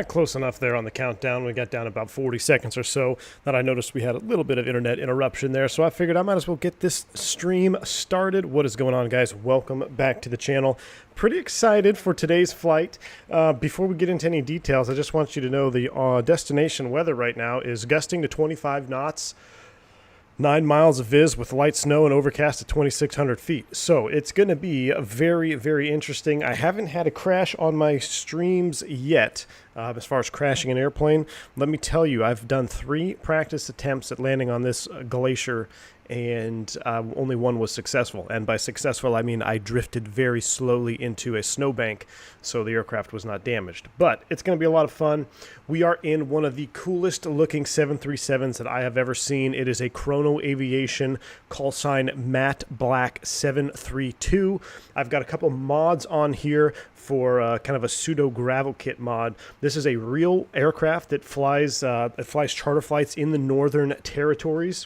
Close enough there on the countdown. We got down about 40 seconds or so that I noticed we had a little bit of internet interruption there, so I figured I might as well get this stream started. What is going on, guys? Welcome back to the channel. Pretty excited for today's flight. Before we get into any details, I just want you to know the destination weather right now is gusting to 25 knots. 9 miles of viz with light snow and overcast at 2,600 feet. So it's going to be very, very interesting. I haven't had a crash on my streams yet as far as crashing an airplane. Let me tell you, I've done 3 practice attempts at landing on this glacier, and only one was successful. And by successful, I mean I drifted very slowly into a snowbank, so the aircraft was not damaged. But it's going to be a lot of fun. We are in one of the coolest looking 737s that I have ever seen. It is a Chrono Aviation call sign MatteBlack 732. I've got a couple mods on here for kind of a pseudo gravel kit mod. This is a real aircraft that flies charter flights in the Northern Territories.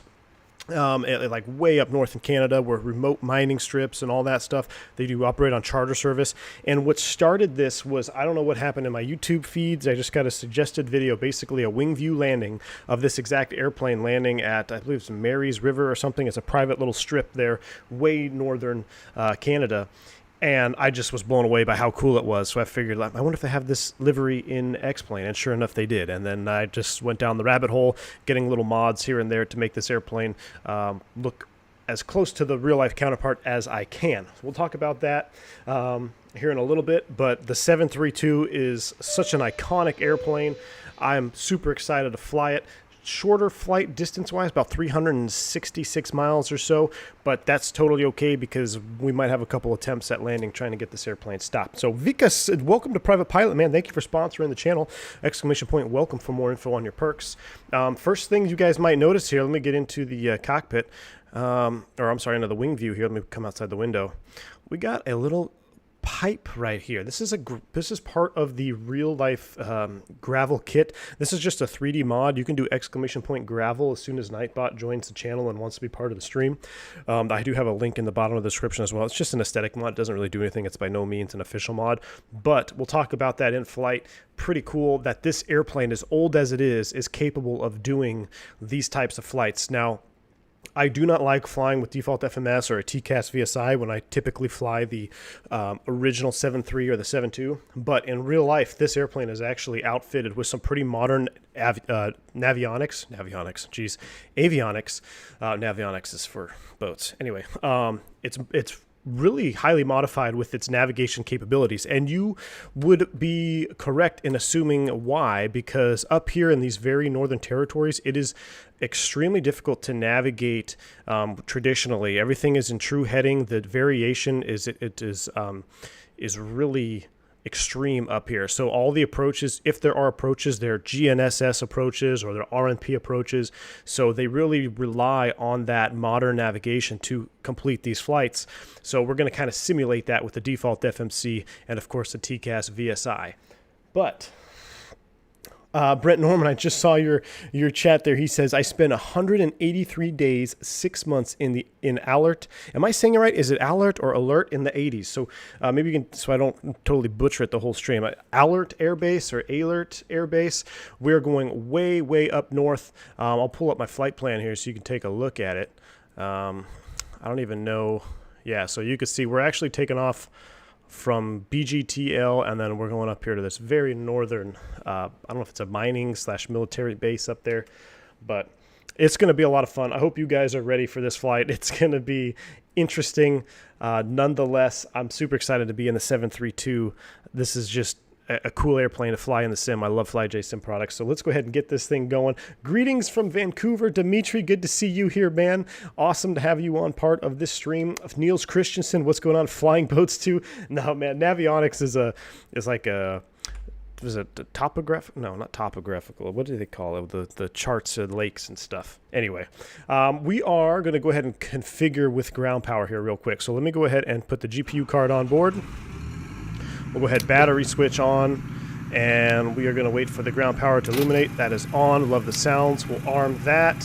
Like way up north in Canada, where remote mining strips and all that stuff, they do operate on charter service. And what started this was, I don't know what happened in my YouTube feeds. I just got a suggested video, basically a wing view landing of this exact airplane landing at, I believe it's Mary's River or something. It's a private little strip there, way northern Canada. And I just was blown away by how cool it was. So I figured, I wonder if they have this livery in X-Plane. And sure enough, they did. And then I just went down the rabbit hole, getting little mods here and there to make this airplane look as close to the real-life counterpart as I can. So we'll talk about that here in a little bit. But the 732 is such an iconic airplane. I'm super excited to fly it. Shorter flight distance-wise, about 366 miles or so, but that's totally okay because we might have a couple attempts at landing trying to get this airplane stopped. So Vikas, welcome to Private Pilot, man. Thank you for sponsoring the channel. Exclamation point, welcome for more info on your perks. First thing you guys might notice here, let me get into the cockpit, or I'm sorry, into the wing view here. Let me come outside the window. We got a little pipe right here. This is part of the real life gravel kit. This is just a 3D mod. You can do exclamation point gravel as soon as Nightbot joins the channel and wants to be part of the stream. I do have a link in the bottom of the description as well. It's just an aesthetic mod. It doesn't really do anything. It's by no means an official mod, but we'll talk about that in flight. Pretty cool that this airplane, as old as it is capable of doing these types of flights. Now, I do not like flying with default FMS or a TCAS VSI when I typically fly the original 7.3 or the 7.2, but in real life, this airplane is actually outfitted with some pretty modern avionics. Navionics is for boats. Anyway, it's really highly modified with its navigation capabilities, and you would be correct in assuming why, because up here in these very northern territories, it is extremely difficult to navigate traditionally. Everything is in true heading. The variation is really extreme up here. So all the approaches, if there are approaches, they're GNSS approaches or they're RNP approaches. So they really rely on that modern navigation to complete these flights. So we're going to kind of simulate that with the default FMC and of course the TCAS VSI. But Brent Norman, I just saw your chat there. He says, I spent 183 days, 6 months in Alert. Am I saying it right? Is it Alert or Alert in the 80s? So maybe you can, so I don't totally butcher it the whole stream. Alert Air Base or Alert Air Base. We're going way, way up north. I'll pull up my flight plan here so you can take a look at it. I don't even know. Yeah, so you can see we're actually taking off from BGTL, and then we're going up here to this very northern, I don't know if it's a mining/military base up there, but it's going to be a lot of fun. I hope you guys are ready for this flight. It's going to be interesting. Nonetheless, I'm super excited to be in the 732. This is just a cool airplane to fly in the sim. I love FlyJSim products. So let's go ahead and get this thing going. Greetings from Vancouver. Dimitri, good to see you here, man. Awesome to have you on part of this stream. Niels Christensen, what's going on? Flying boats too? No, man, Navionics is like a, was it topographic? No, not topographical. What do they call it? The charts of lakes and stuff. Anyway, we are going to go ahead and configure with ground power here real quick. So let me go ahead and put the GPU card on board. We'll go ahead, battery switch on, and we are going to wait for the ground power to illuminate. That is on. Love the sounds. We'll arm that.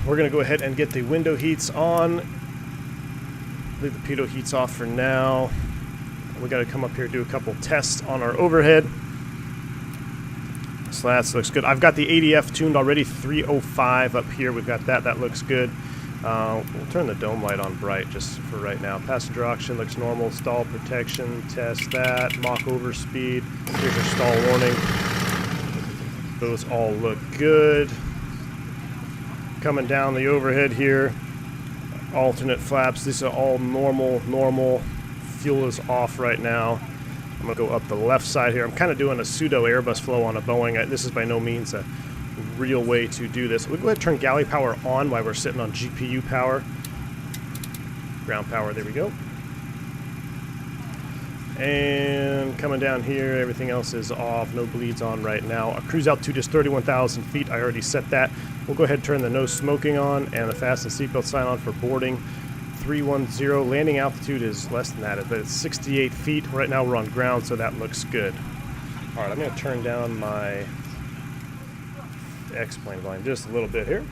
We're going to go ahead and get the window heats on. Leave the pitot heats off for now. We got to come up here and do a couple tests on our overhead. So that looks good. I've got the ADF tuned already, 305 up here. We've got that. That looks good. We'll turn the dome light on bright just for right now. Passenger oxygen looks normal. Stall protection, test that. Mach over speed. Here's your stall warning. Those all look good. Coming down the overhead here. Alternate flaps. These are all normal. Fuel is off right now. I'm going to go up the left side here. I'm kind of doing a pseudo Airbus flow on a Boeing. This is by no means a real way to do this. We'll go ahead and turn galley power on while we're sitting on GPU power. Ground power, there we go. And coming down here, everything else is off. No bleeds on right now. Our cruise altitude is 31,000 feet. I already set that. We'll go ahead and turn the no smoking on and the fasten seatbelt sign on for boarding. 310. Landing altitude is less than that, but it's 68 feet. Right now we're on ground, so that looks good. All right, I'm going to turn down my X-plane volume just a little bit here.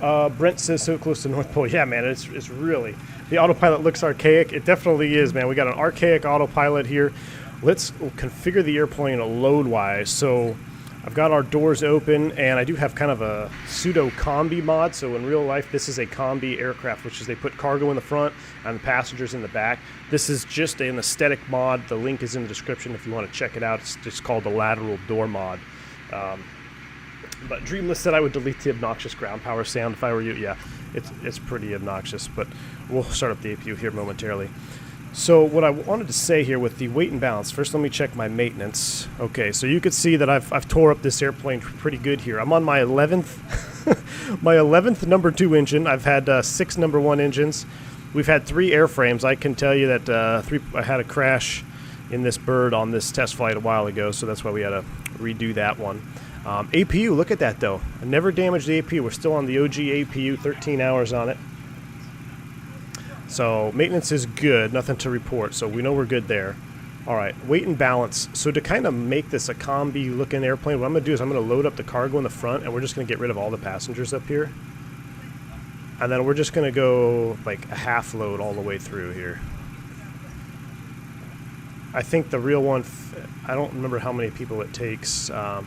Brent says so close to North Pole. Yeah, man, it's really... The autopilot looks archaic. It definitely is, man. We got an archaic autopilot here. Let's configure the airplane load-wise. So I've got our doors open, and I do have kind of a pseudo combi mod. So in real life, this is a combi aircraft, which is they put cargo in the front and the passengers in the back. This is just an aesthetic mod. The link is in the description if you want to check it out. It's just called the lateral door mod. But Dreamless said I would delete the obnoxious ground power sound if I were you. Yeah, it's pretty obnoxious, but we'll start up the APU here momentarily. So what I wanted to say here with the weight and balance, first let me check my maintenance. Okay, so you could see that I've tore up this airplane pretty good here. I'm on my 11th, my 11th number 2 engine. I've had 6 number 1 engines. We've had 3 airframes. I can tell you that I had a crash in this bird on this test flight a while ago, so that's why we had to redo that one. APU, look at that though. I never damaged the APU. We're still on the OG APU, 13 hours on it. So maintenance is good, nothing to report, so we know we're good there. All right, weight and balance. So to kind of make this a combi looking airplane, what I'm gonna do is I'm gonna load up the cargo in the front and we're just gonna get rid of all the passengers up here. And then we're just gonna go like a half load all the way through here. I think the real one, I don't remember how many people it takes. We'll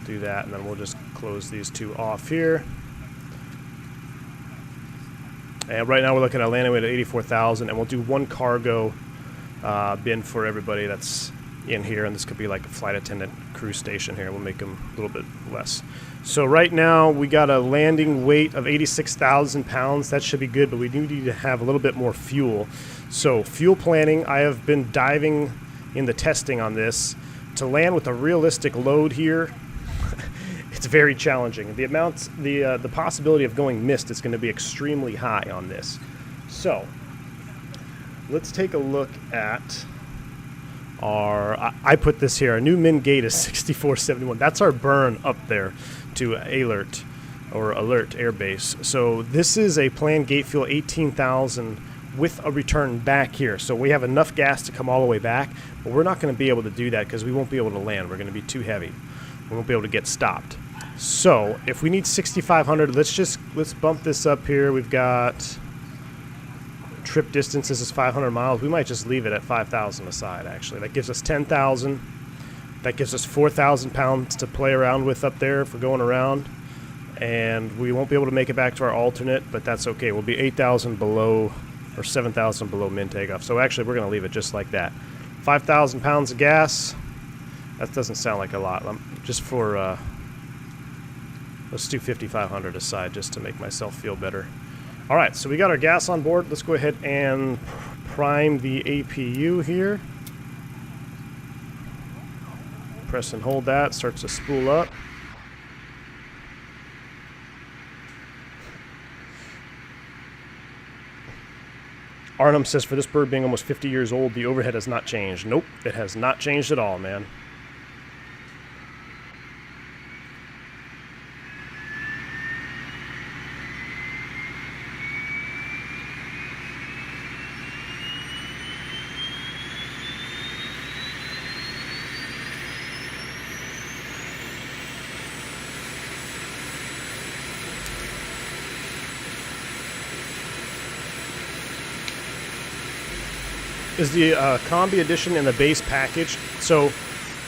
do that and then we'll just close these 2 off here. And right now we're looking at a landing weight of 84,000, and we'll do 1 cargo bin for everybody that's in here, and this could be like a flight attendant crew station here. We'll make them a little bit less. So right now we got a landing weight of 86,000 pounds. That should be good, but we do need to have a little bit more fuel. So fuel planning, I have been diving in the testing on this. To land with a realistic load here, it's very challenging. The possibility of going missed is going to be extremely high on this. So let's take a look at our, I put this here, our new min gate is 6471. That's our burn up there to Alert or Alert Airbase. So this is a planned gate fuel 18,000 with a return back here. So we have enough gas to come all the way back, but we're not going to be able to do that because we won't be able to land. We're going to be too heavy. We won't be able to get stopped. So if we need 6,500, let's bump this up here. We've got trip distances is 500 miles. We might just leave it at 5,000 aside, actually. That gives us 10,000. That gives us 4,000 pounds to play around with up there for going around. And we won't be able to make it back to our alternate, but that's okay. We'll be 8,000 below or 7,000 below min takeoff. So actually, we're going to leave it just like that. 5,000 pounds of gas. That doesn't sound like a lot. Just for... let's do 5,500 aside just to make myself feel better. All right, so we got our gas on board. Let's go ahead and prime the APU here. Press and hold that. Starts to spool up. Arnhem says, for this bird being almost 50 years old, the overhead has not changed. Nope, it has not changed at all, man. is the Combi Edition in the base package. So,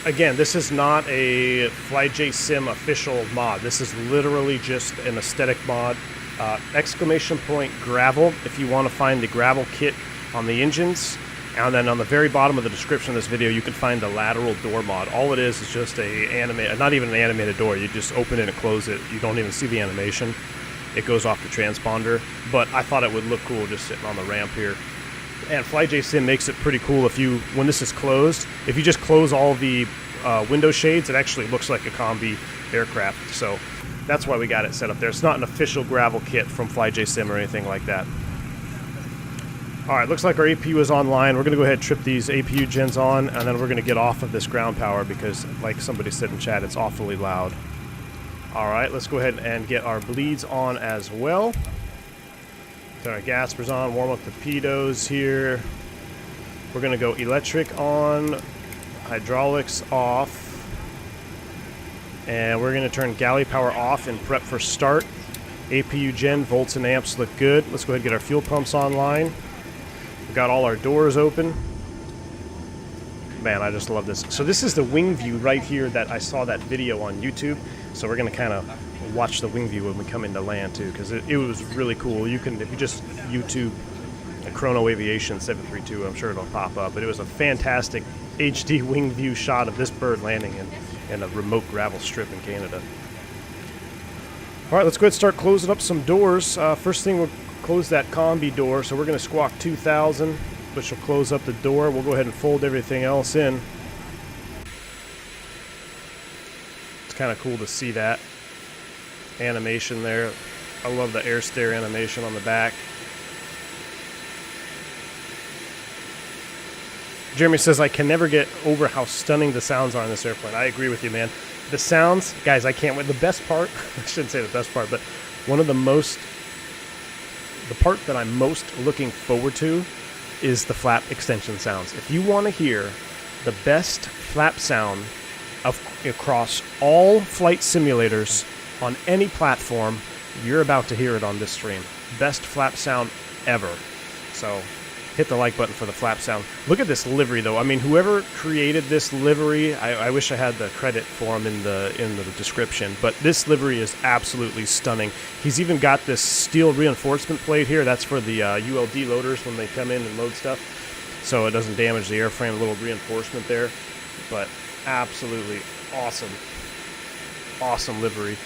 again, this is not a FlyJSim official mod. This is literally just an aesthetic mod. Exclamation point gravel if you want to find the gravel kit on the engines. And then on the very bottom of the description of this video, you can find the lateral door mod. All it is just not even an animated door. You just open it and close it. You don't even see the animation. It goes off the transponder. But I thought it would look cool just sitting on the ramp here. And FlyJSim makes it pretty cool when this is closed. If you just close all the window shades, it actually looks like a combi aircraft. So that's why we got it set up there. It's not an official gravel kit from FlyJSim or anything like that. Alright, looks like our APU is online. We're going to go ahead and trip these APU gens on, and then we're going to get off of this ground power because, like somebody said in chat, it's awfully loud. Alright, let's go ahead and get our bleeds on as well. Get our gaspers on, warm up the pitos here. We're going to go electric on, hydraulics off, and we're going to turn galley power off and prep for start. APU gen, volts and amps look good. Let's go ahead and get our fuel pumps online. We've got all our doors open. Man, I just love this. So this is the wing view right here that I saw that video on YouTube. So we're going to kind of watch the wing view when we come into land too, because it was really cool. You can, if you just YouTube a Chrono Aviation 732, I'm sure it'll pop up. But it was a fantastic HD wing view shot of this bird landing in a remote gravel strip in Canada. All right, let's go ahead and start closing up some doors. First thing, we'll close that combi door. So we're going to squawk 2000, which will close up the door. We'll go ahead and fold everything else in. It's kind of cool to see that animation there. I love the air stair animation on the back. Jeremy says, I can never get over how stunning the sounds are on this airplane. I agree with you, man. The sounds, guys, I can't wait. The best part, I shouldn't say the best part, but the part that I'm most looking forward to is the flap extension sounds. If you want to hear the best flap sound across all flight simulators on any platform, you're about to hear it on this stream. Best flap sound ever. So hit the like button for the flap sound. Look at this livery, though. I mean, whoever created this livery, I wish I had the credit for him in the description, but this livery is absolutely stunning. He's even got this steel reinforcement plate here. That's for the ULD loaders when they come in and load stuff, so it doesn't damage the airframe. A little reinforcement there, but absolutely awesome livery.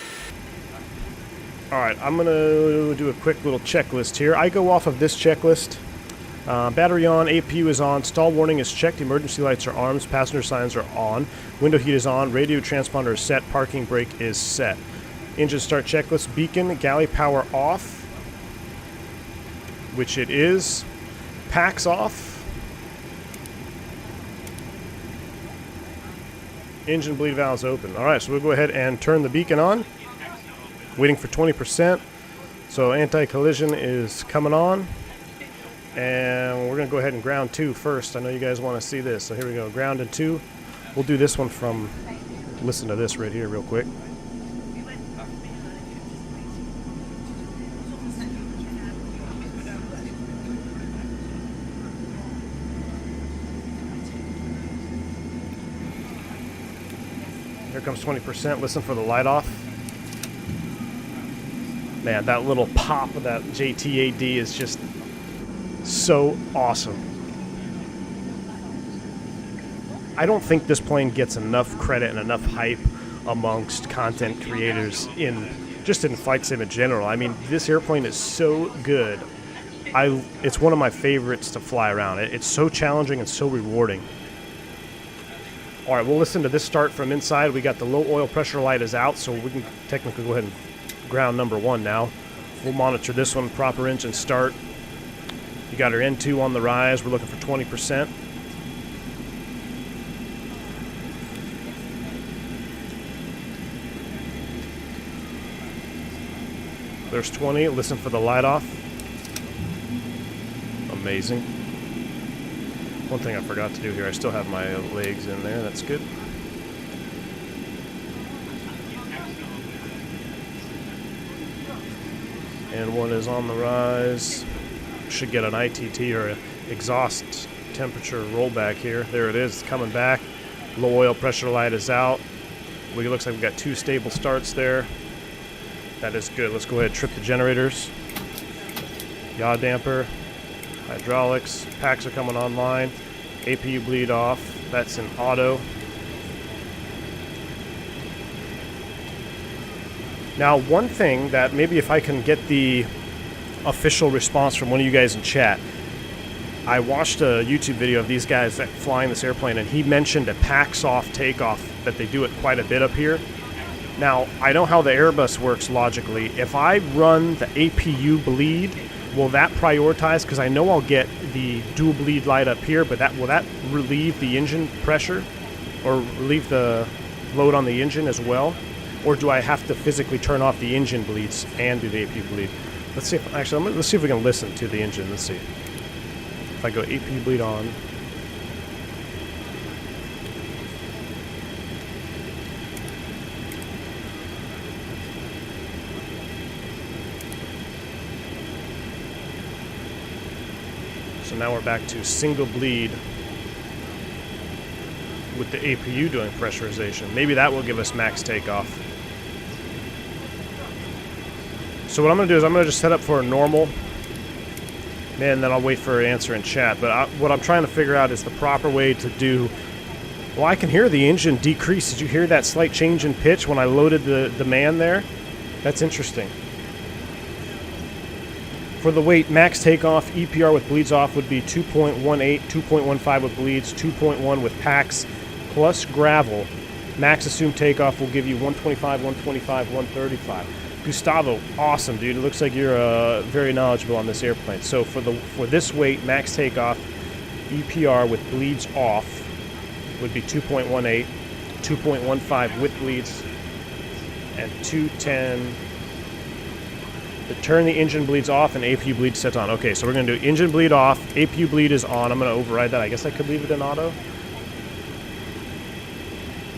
All right, I'm gonna do a quick little checklist here. I go off of this checklist. Battery on, APU is on, stall warning is checked, emergency lights are armed, passenger signs are on, window heat is on, radio transponder is set, parking brake is set. Engine start checklist, beacon, galley power off, which it is, packs off, engine bleed valves open. Alright, so we'll go ahead and turn the beacon on, waiting for 20%, so anti-collision is coming on. And we're going to go ahead and ground 2 first. I know you guys want to see this. So here we go. Ground and 2. We'll do this one from... Listen to this right here real quick. Here comes 20%. Listen for the light off. Man, that little pop of that JTAD is just... so awesome. I don't think this plane gets enough credit and enough hype amongst content creators in flight sim in general. I mean, this airplane is so good. It's one of my favorites to fly around. It's so challenging and so rewarding. All right, we'll listen to this start from inside. We got the low oil pressure light is out, so we can technically go ahead and ground number 1 now. We'll monitor this one, proper engine start. You got our N2 on the rise. We're looking for 20%. There's 20. Listen for the light off. Amazing. One thing I forgot to do here, I still have my legs in there. That's good. And 1 is on the rise. Should get an ITT or an exhaust temperature rollback here. There it is, it's coming back. Low oil pressure light is out. It looks like we got 2 stable starts there. That is good. Let's go ahead and trip the generators. Yaw damper, hydraulics, packs are coming online. APU bleed off. That's in auto. Now, one thing that maybe if I can get the official response from one of you guys in chat. I watched a YouTube video of these guys that flying this airplane, and he mentioned a packs off takeoff, that they do it quite a bit up here. Now, I know how the Airbus works logically. If I run the APU bleed, will that prioritize? Because I know I'll get the dual bleed light up here, but will that relieve the engine pressure or relieve the load on the engine as well? Or do I have to physically turn off the engine bleeds and do the APU bleed? Let's see if, actually, let's see if we can listen to the engine. Let's see. If I go APU bleed on. So now we're back to single bleed with the APU doing pressurization. Maybe that will give us max takeoff. So what I'm going to do is I'm going to just set up for a normal, and then I'll wait for an answer in chat. But what I'm trying to figure out is the proper way to do... Well, I can hear the engine decrease. Did you hear that slight change in pitch when I loaded the man there? That's interesting. For the weight, max takeoff, EPR with bleeds off would be 2.18, 2.15 with bleeds, 2.1 with packs, plus gravel. Max assumed takeoff will give you 125, 125, 135. Gustavo, awesome, dude. It looks like you're very knowledgeable on this airplane. So for this weight, max takeoff, EPR with bleeds off would be 2.18, 2.15 with bleeds, and 210. To turn the engine bleeds off and APU bleed sets on. Okay, so we're going to do engine bleed off, APU bleed is on. I'm going to override that. I guess I could leave it in auto.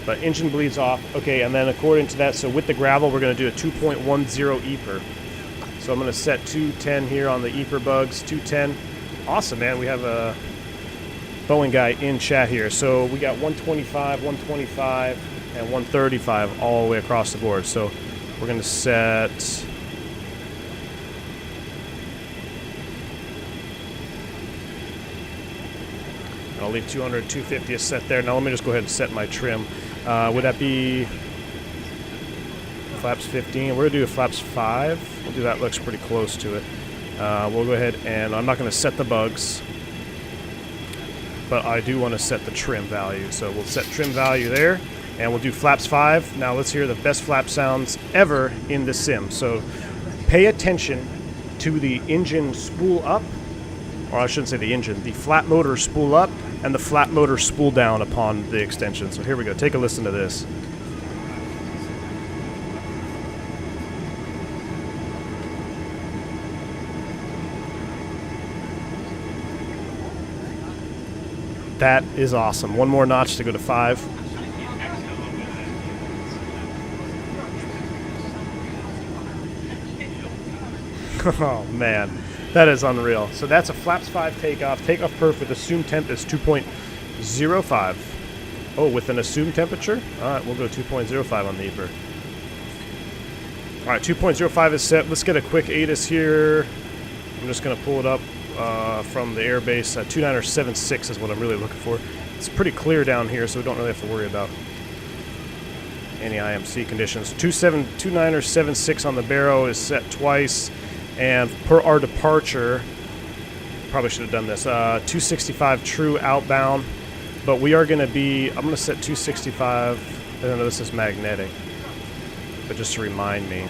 But engine bleeds off. Okay, and then according to that, so with the gravel, we're going to do a 2.10 EPR. So I'm going to set 210 here on the EPR bugs, 210. Awesome, man. We have a Boeing guy in chat here. So we got 125, 125, and 135 all the way across the board. So we're going to set... I'll leave 200, 250 set there. Now let me just go ahead and set my trim. Would that be flaps 15? We're going to do a flaps 5. We'll do that. Looks pretty close to it. We'll go ahead and I'm not going to set the bugs, but I do want to set the trim value. So we'll set trim value there, and we'll do flaps 5. Now let's hear the best flap sounds ever in the sim. So pay attention to the engine spool up, or I shouldn't say the engine, the flat motor spool up and the flat motor spool down upon the extension. So here we go. Take a listen to this. That is awesome. One more notch to go to 5. Oh, man. That is unreal. So that's a flaps 5 takeoff. Takeoff perf with assumed temp is 2.05. Oh, with an assumed temperature? All right, we'll go 2.05 on the EPR. All right, 2.05 is set. Let's get a quick ATIS here. I'm just going to pull it up from the airbase. 2976 is what I'm really looking for. It's pretty clear down here, so we don't really have to worry about any IMC conditions. 2976 on the Barrow is set twice. And per our departure, probably should have done this, 265 true outbound, but we are going to be, I'm going to set 265, I don't know, this is magnetic, but just to remind me,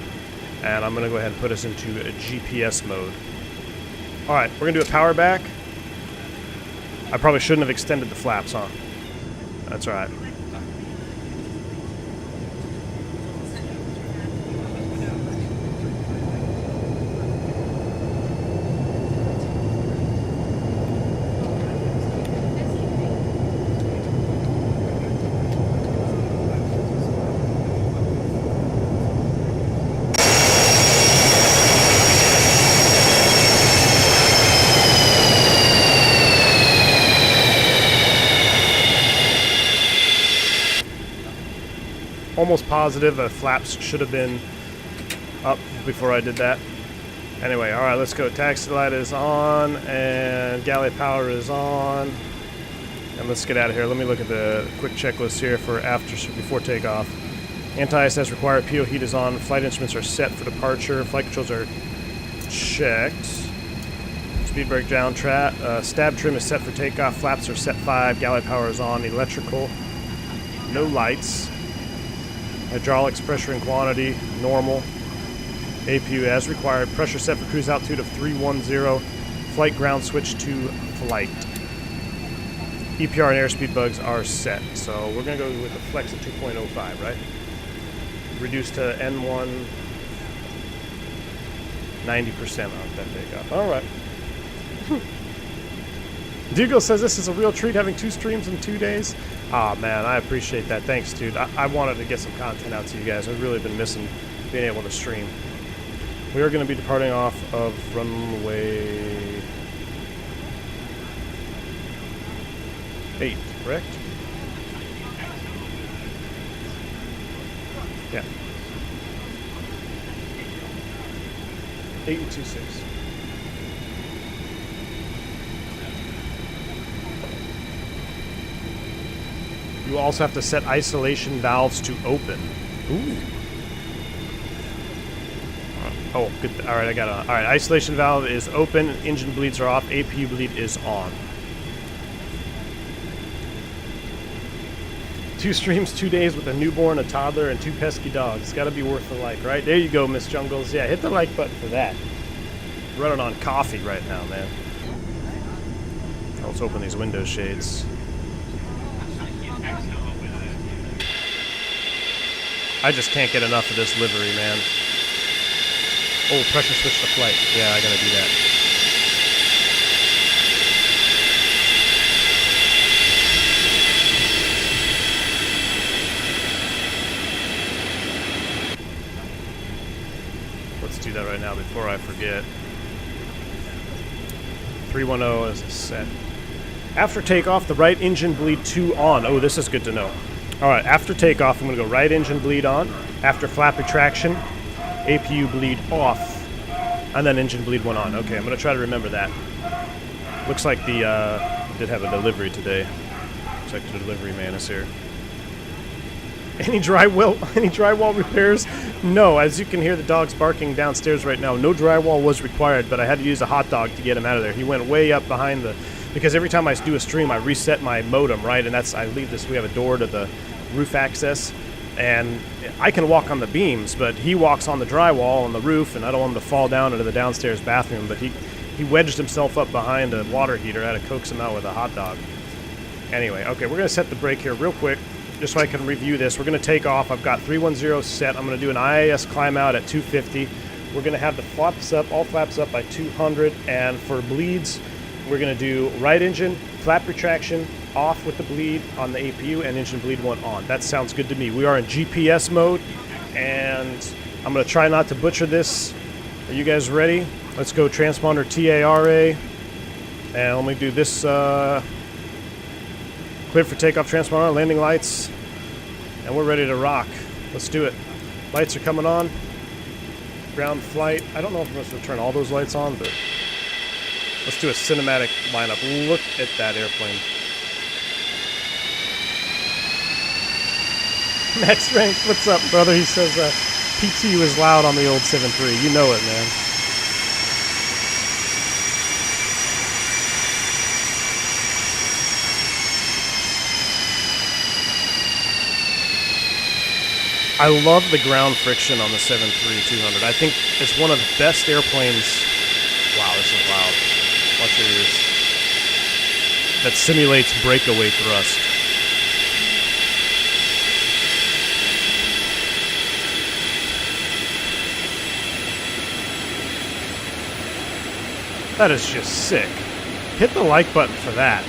and I'm going to go ahead and put us into a GPS mode. Alright, we're going to do a power back. I probably shouldn't have extended the flaps, huh? That's alright. almost positive the flaps should have been up before I did that. Anyway, all right, let's go. Taxi light is on, and galley power is on. And let's get out of here. Let me look at the quick checklist here for before takeoff. Anti-ISS required. PO heat is on. Flight instruments are set for departure. Flight controls are checked. Speed brake down. Stab trim is set for takeoff. Flaps are set 5. Galley power is on. Electrical. No lights. Hydraulics, pressure and quantity, normal. APU as required. Pressure set for cruise altitude of 310. Flight ground switch to flight. EPR and airspeed bugs are set. So we're going to go with the flex at 2.05, right? Reduced to N1, 90% on that takeoff. All right. Dougal says this is a real treat having 2 streams in 2 days. Aw, man, I appreciate that. Thanks, dude. I wanted to get some content out to you guys. I've really been missing being able to stream. We are going to be departing off of runway 8, correct? Yeah. 8 and 26. You also have to set isolation valves to open. Ooh. Oh, good. All right, I got it. All right, isolation valve is open. Engine bleeds are off. APU bleed is on. 2 streams, 2 days with a newborn, a toddler, and 2 pesky dogs. It's got to be worth the like, right? There you go, Miss Jungles. Yeah, hit the like button for that. Running on coffee right now, man. Let's open these window shades. I just can't get enough of this livery, man. Oh, pressure switch to flight. Yeah, I gotta do that. Let's do that right now before I forget. 310 is set. After takeoff, the right engine bleed 2 on. Oh, this is good to know. All right, after takeoff, I'm going to go right engine bleed on. After flap retraction, APU bleed off, and then engine bleed 1 on. Okay, I'm going to try to remember that. Looks like the did have a delivery today. Looks like the delivery man is here. Any drywall repairs? No, as you can hear the dogs barking downstairs right now. No drywall was required, but I had to use a hot dog to get him out of there. He went way up behind the... Because every time I do a stream, I reset my modem, right? And I leave this, we have a door to the roof access, and I can walk on the beams, but he walks on the drywall on the roof, and I don't want him to fall down into the downstairs bathroom, but he wedged himself up behind a water heater. I had to coax him out with a hot dog. Anyway, okay, we're going to set the brake here real quick, just so I can review this. We're going to take off. I've got 310 set. I'm going to do an IAS climb out at 250. We're going to have the flaps up, all flaps up by 200, and for bleeds, we're going to do right engine, flap retraction, off with the bleed on the APU, and engine bleed 1 on. That sounds good to me. We are in GPS mode, and I'm going to try not to butcher this. Are you guys ready? Let's go transponder TARA, and let me do this. Cleared for takeoff transponder, landing lights, and we're ready to rock. Let's do it. Lights are coming on. Ground flight. I don't know if I'm supposed to turn all those lights on, but let's do a cinematic lineup. Look at that airplane. Max Rank, what's up, brother? He says PT was loud on the old 7.3. You know it, man. I love the ground friction on the 7.3-200. I think it's one of the best airplanes. Wow, this is loud. Watch your ears. That simulates breakaway thrust. That is just sick. Hit the like button for that.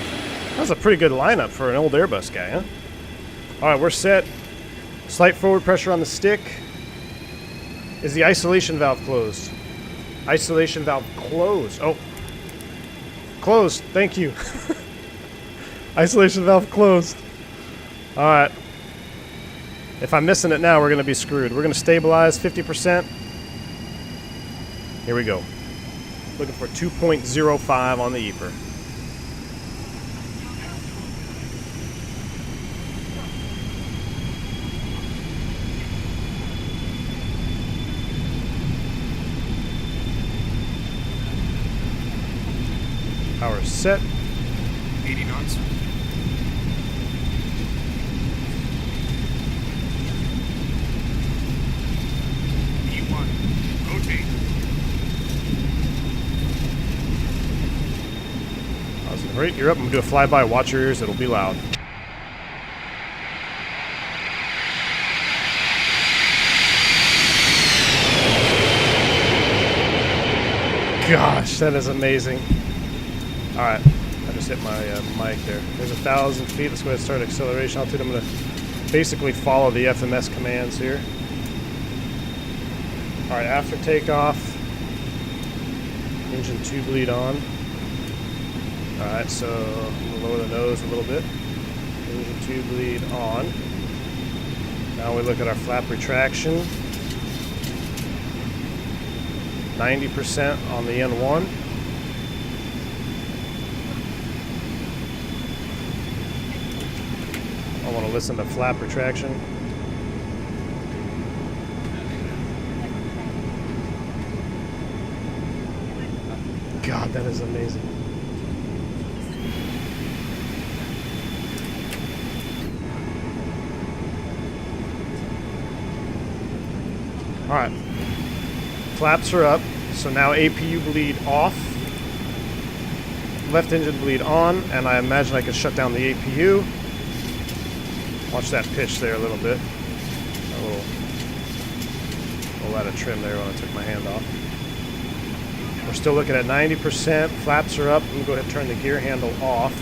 That's a pretty good lineup for an old Airbus guy, huh? Alright, we're set. Slight forward pressure on the stick. Is the isolation valve closed? Isolation valve closed. Oh. Closed. Thank you. Isolation valve closed. Alright. If I'm missing it now, we're going to be screwed. We're going to stabilize 50%. Here we go. Looking for 2.05 on the EPR. Power set. 80 knots. E1. Rotate. Awesome. Right, you're up. I'm going to do a flyby. Watch your ears. It'll be loud. Gosh, that is amazing. Alright, I just hit my mic there. There's 1,000 feet. Let's go ahead and start acceleration altitude. I'm going to basically follow the FMS commands here. Alright, after takeoff, engine tube lead on. Alright, so I'm going to lower the nose a little bit. Engine tube lead on. Now we look at our flap retraction. 90% on the N1. I want to listen to flap retraction. God, that is amazing. All right. Flaps are up. So now APU bleed off. Left engine bleed on, and I imagine I can shut down the APU. Watch that pitch there a little bit. A little out of trim there when I took my hand off. We're still looking at 90%. Flaps are up. I'm going to go ahead and turn the gear handle off.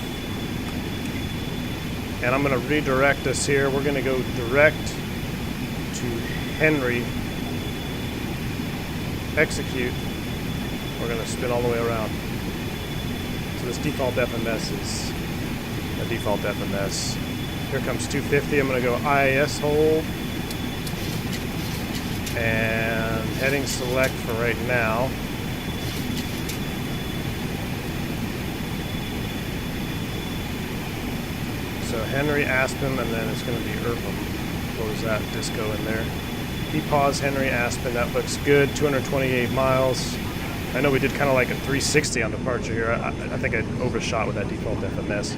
And I'm going to redirect us here. We're going to go direct to Henry. Execute. We're going to spin all the way around. So this default FMS is a default FMS. Here comes 250. I'm going to go IAS hold. And heading select for right now. So Henry, Aspen, and then it's going to be Irpum. Close that disco in there. Pause Henry, Aspen. That looks good. 228 miles. I know we did kind of like a 360 on departure here. I think I overshot with that default FMS.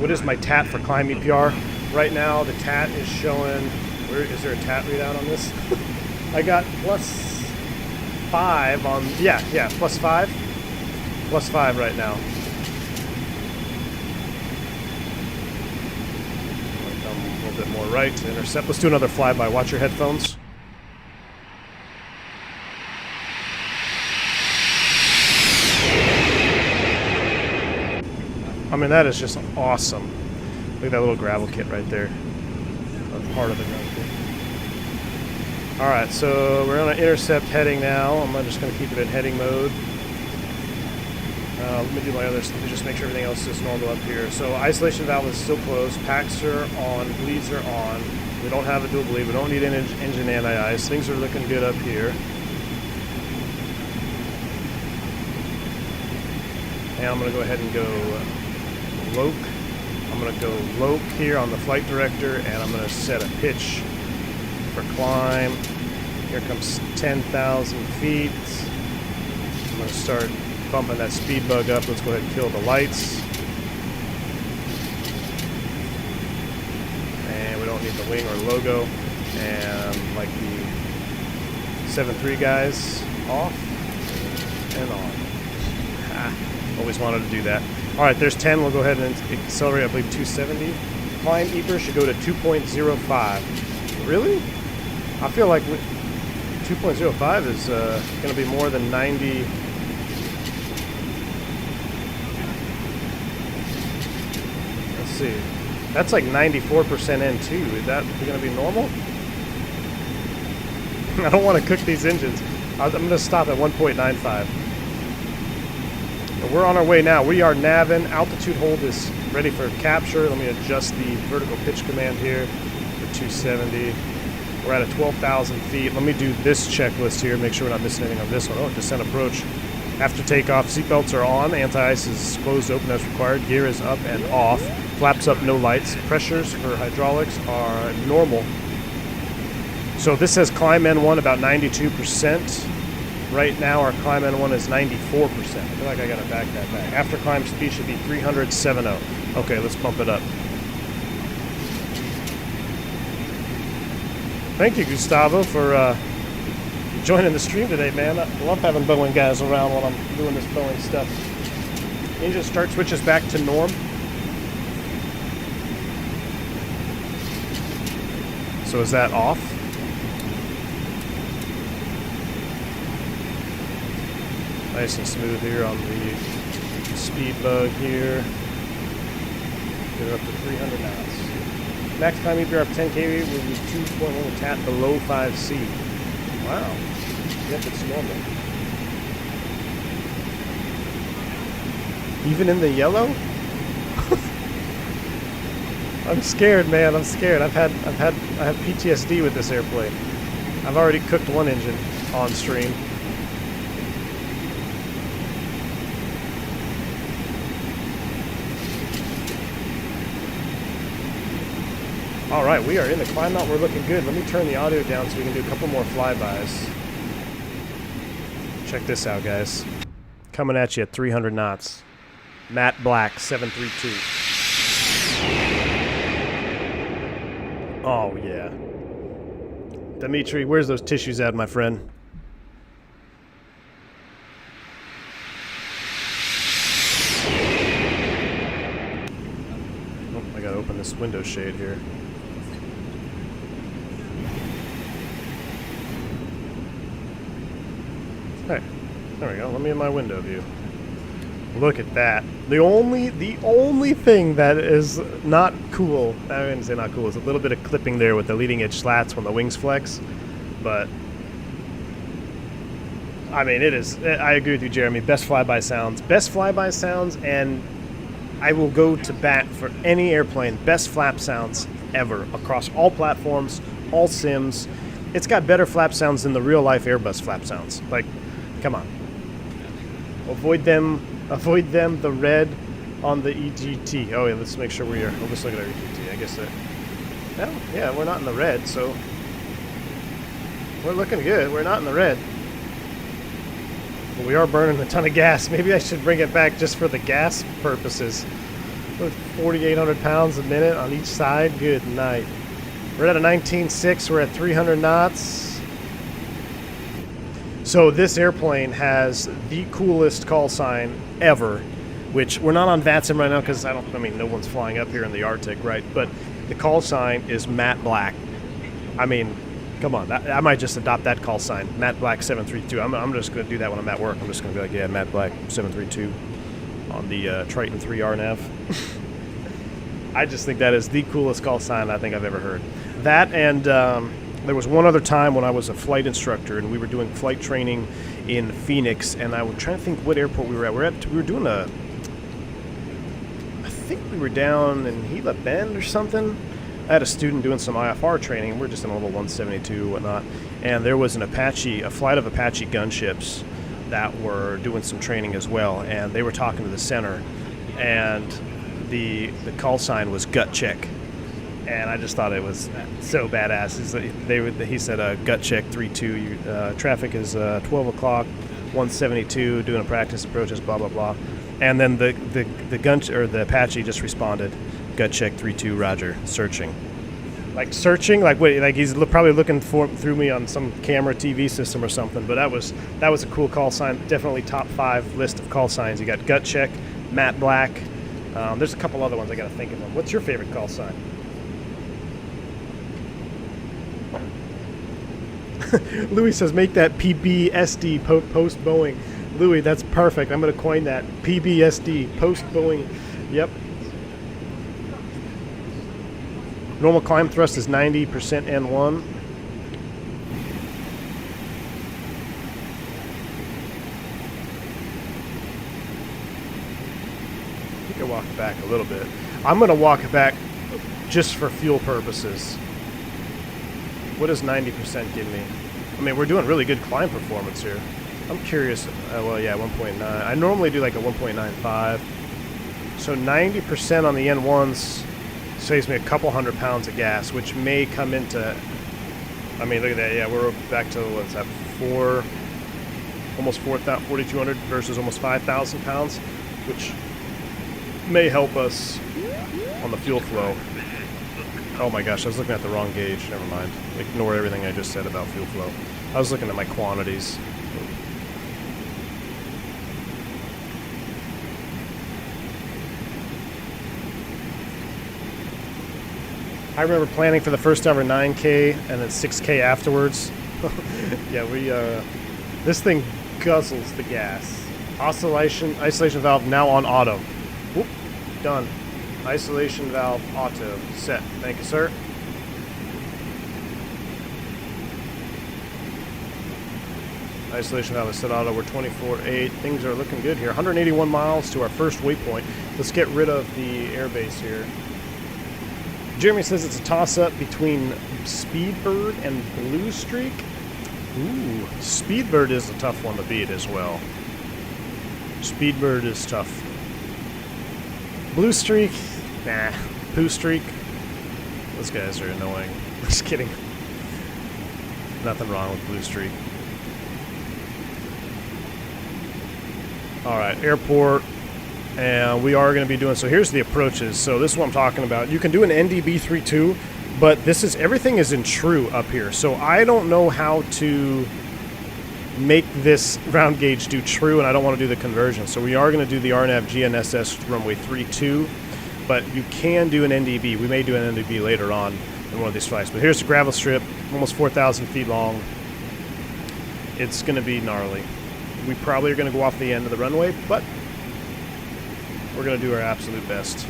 What is my TAT for climb EPR? Right now, the TAT is showing... Where is there a TAT readout on this? I got +5 on... Yeah, +5. +5 right now. Come a little bit more right to intercept. Let's do another flyby. Watch your headphones. I mean, that is just awesome. Look at that little gravel kit right there. That's part of the gun kit. Alright, so we're on an intercept heading now. I'm just going to keep it in heading mode. Let me do my other stuff to just make sure everything else is normal up here. So isolation valve is still closed. Packs are on. Bleeds are on. We don't have a dual bleed. We don't need an engine anti-ice. Things are looking good up here. And I'm going to go ahead and go loc. I'm going to go loc here on the flight director, and I'm going to set a pitch for climb. Here comes 10,000 feet. I'm going to start bumping that speed bug up. Let's go ahead and kill the lights. And we don't need the wing or logo. And like the 7.3 guys, off and on. Always wanted to do that. Alright, there's 10. We'll go ahead and accelerate, I believe, 270. Climb EPR should go to 2.05. Really? I feel like 2.05 is going to be more than 90. Let's see. That's like 94% N2. Is that going to be normal? I don't want to cook these engines. I'm going to stop at 1.95. But we're on our way now. We are navin. Altitude hold is ready for capture. Let me adjust the vertical pitch command here for 270. We're at a 12,000 feet. Let me do this checklist here, make sure we're not missing anything on this one. Oh, descent approach. After takeoff, seatbelts are on. Anti-ice is closed open as required. Gear is up and off. Flaps up, no lights. Pressures for hydraulics are normal. So this says climb N1 about 92%. Right now our climb N1 is 94%. I feel like I gotta back that back. After climb speed should be 370. Okay, let's bump it up. Thank you, Gustavo, for joining the stream today, man. I love having Boeing guys around while I'm doing this Boeing stuff. Engine start switches back to norm. So is that off? Nice and smooth here on the speed bug here. Get it up to 300 knots. Max time EPR up 10 kV will be 2.1 tap below 5C. Wow. Yep, it's normal. Even in the yellow? I'm scared, man. I'm scared. I have PTSD with this airplane. I've already cooked one engine on stream. All right, we are in the climb out. We're looking good. Let me turn the audio down so we can do a couple more flybys. Check this out, guys. Coming at you at 300 knots. MatteBlack 732. Oh, yeah. Dimitri, where's those tissues at, my friend? Oh, I gotta open this window shade here. Hey, there we go. Let me in my window view. Look at that. The only thing that is not cool, I wouldn't say not cool, is a little bit of clipping there with the leading edge slats when the wings flex. But I mean, it is. I agree with you, Jeremy. Best flyby sounds. Best flyby sounds, and I will go to bat for any airplane. Best flap sounds ever across all platforms, all sims. It's got better flap sounds than the real life Airbus flap sounds. Like, come on. Avoid them. The red on the EGT. Oh, yeah, let's make sure we are. We'll just look at our EGT. I guess that. Well, yeah, we're not in the red, so we're looking good. We're not in the red. But we are burning a ton of gas. Maybe I should bring it back just for the gas purposes. With 4,800 pounds a minute on each side. Good night. We're at a 19.6. We're at 300 knots. So this airplane has the coolest call sign ever, which we're not on VATSIM right now because I mean, no one's flying up here in the Arctic, right? But the call sign is MatteBlack. I mean, come on, I might just adopt that call sign, MatteBlack 732. I'm just going to do that when I'm at work. I'm just going to be like, yeah, MatteBlack 732 on the Triton 3R nav. I just think that is the coolest call sign I think I've ever heard. That and there was one other time when I was a flight instructor and we were doing flight training in Phoenix, and I was trying to think what airport we were at. We were doing I think we were down in Gila Bend or something. I had a student doing some IFR training, and we're just in a level 172 and whatnot, and there was a flight of Apache gunships that were doing some training as well, and they were talking to the center, and the call sign was gut check. And I just thought it was so badass. He said, gut check 3-2. Traffic is 12 o'clock, 172, doing a practice approaches, blah, blah, blah. And then the Apache just responded, gut check 3-2, roger, searching. Like searching? Like wait, like he's probably looking through me on some camera TV system or something. But that was a cool call sign. Definitely top 5 list of call signs. You got gut check, MatteBlack. There's a couple other ones I got to think of them. What's your favorite call sign? Louis says, make that PBSD post Boeing. Louis, that's perfect. I'm going to coin that. PBSD, post Boeing. Yep. Normal climb thrust is 90% N1. can walk it back a little bit. I'm going to walk it back just for fuel purposes. What does 90% give me? I mean, we're doing really good climb performance here. I'm curious. Well, yeah, 1.9. I normally do like a 1.95. So 90% on the N1s saves me a couple £100 of gas, which may come into... I mean, look at that. Yeah, we're back to, what's that, almost 4,200 versus almost 5,000 pounds, which may help us on the fuel flow. Oh my gosh, I was looking at the wrong gauge. Never mind. Ignore everything I just said about fuel flow. I was looking at my quantities. I remember planning for the first ever 9K and then 6K afterwards. Yeah, this thing guzzles the gas. Isolation valve now on auto. Whoop, done. Isolation valve auto set. Thank you, sir. Isolation valve is set auto. We're 24.8. Things are looking good here. 181 miles to our first waypoint. Let's get rid of the airbase here. Jeremy says it's a toss-up between Speedbird and Blue Streak. Ooh, Speedbird is a tough one to beat as well. Speedbird is tough. Blue Streak, nah. Poo Streak, those guys are annoying. Just kidding. Nothing wrong with Blue Streak. Alright, airport. And we are going to be doing, so here's the approaches. So this is what I'm talking about. You can do an NDB32, but everything is in true up here. So I don't know how to make this round gauge do true, and I don't want to do the conversion. So we are going to do the RNAV GNSS runway 32, but you can do an NDB. We may do an NDB later on in one of these flights. But here's the gravel strip, almost 4,000 feet long. It's going to be gnarly. We probably are going to go off the end of the runway, but we're going to do our absolute best.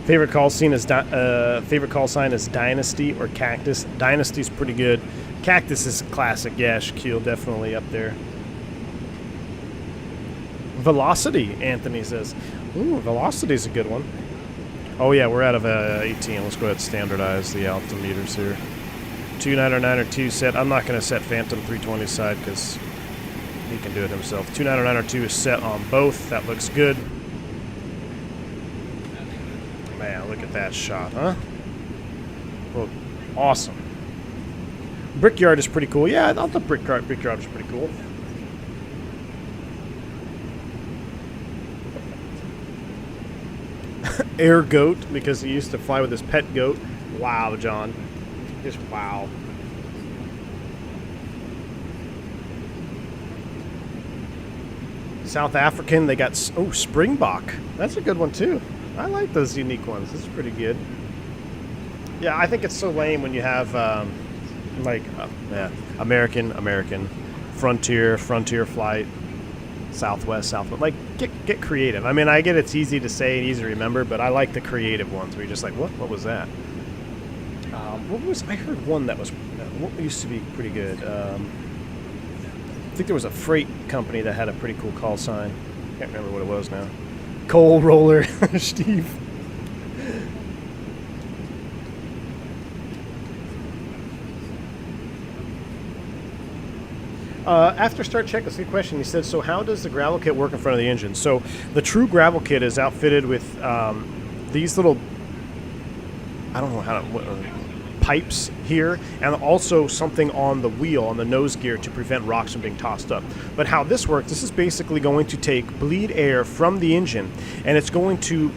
Favorite call sign is Dynasty or Cactus. Dynasty's pretty good. Cactus is classic. Yeah, Shaquille definitely up there. Velocity, Anthony says. Ooh, Velocity's a good one. Oh yeah, we're out of 18. Let's go ahead and standardize the altimeters here. 290902 set. I'm not going to set Phantom 320 side because he can do it himself. 290902 is set on both. That looks good. Man, look at that shot, huh? Well, awesome. Brickyard is pretty cool. Yeah, I thought the Brickyard was pretty cool. Air goat, because he used to fly with his pet goat. Wow, John. Just wow. South African, they got, oh, Springbok. That's a good one too. I like those unique ones. This is pretty good. Yeah, I think it's so lame when you have yeah, American, Frontier Flight, Southwest. Like, get creative. I mean, I get it's easy to say and easy to remember, but I like the creative ones where you're just like, what was that? I heard one that was, what used to be pretty good. I think there was a freight company that had a pretty cool call sign. Can't remember what it was now. Coal roller, Steve. After start check, that's a good question. He said, so how does the gravel kit work in front of the engine? So the true gravel kit is outfitted with these little, I don't know how to, pipes here, and also something on the wheel, on the nose gear, to prevent rocks from being tossed up. But how this works, this is basically going to take bleed air from the engine, and it's going to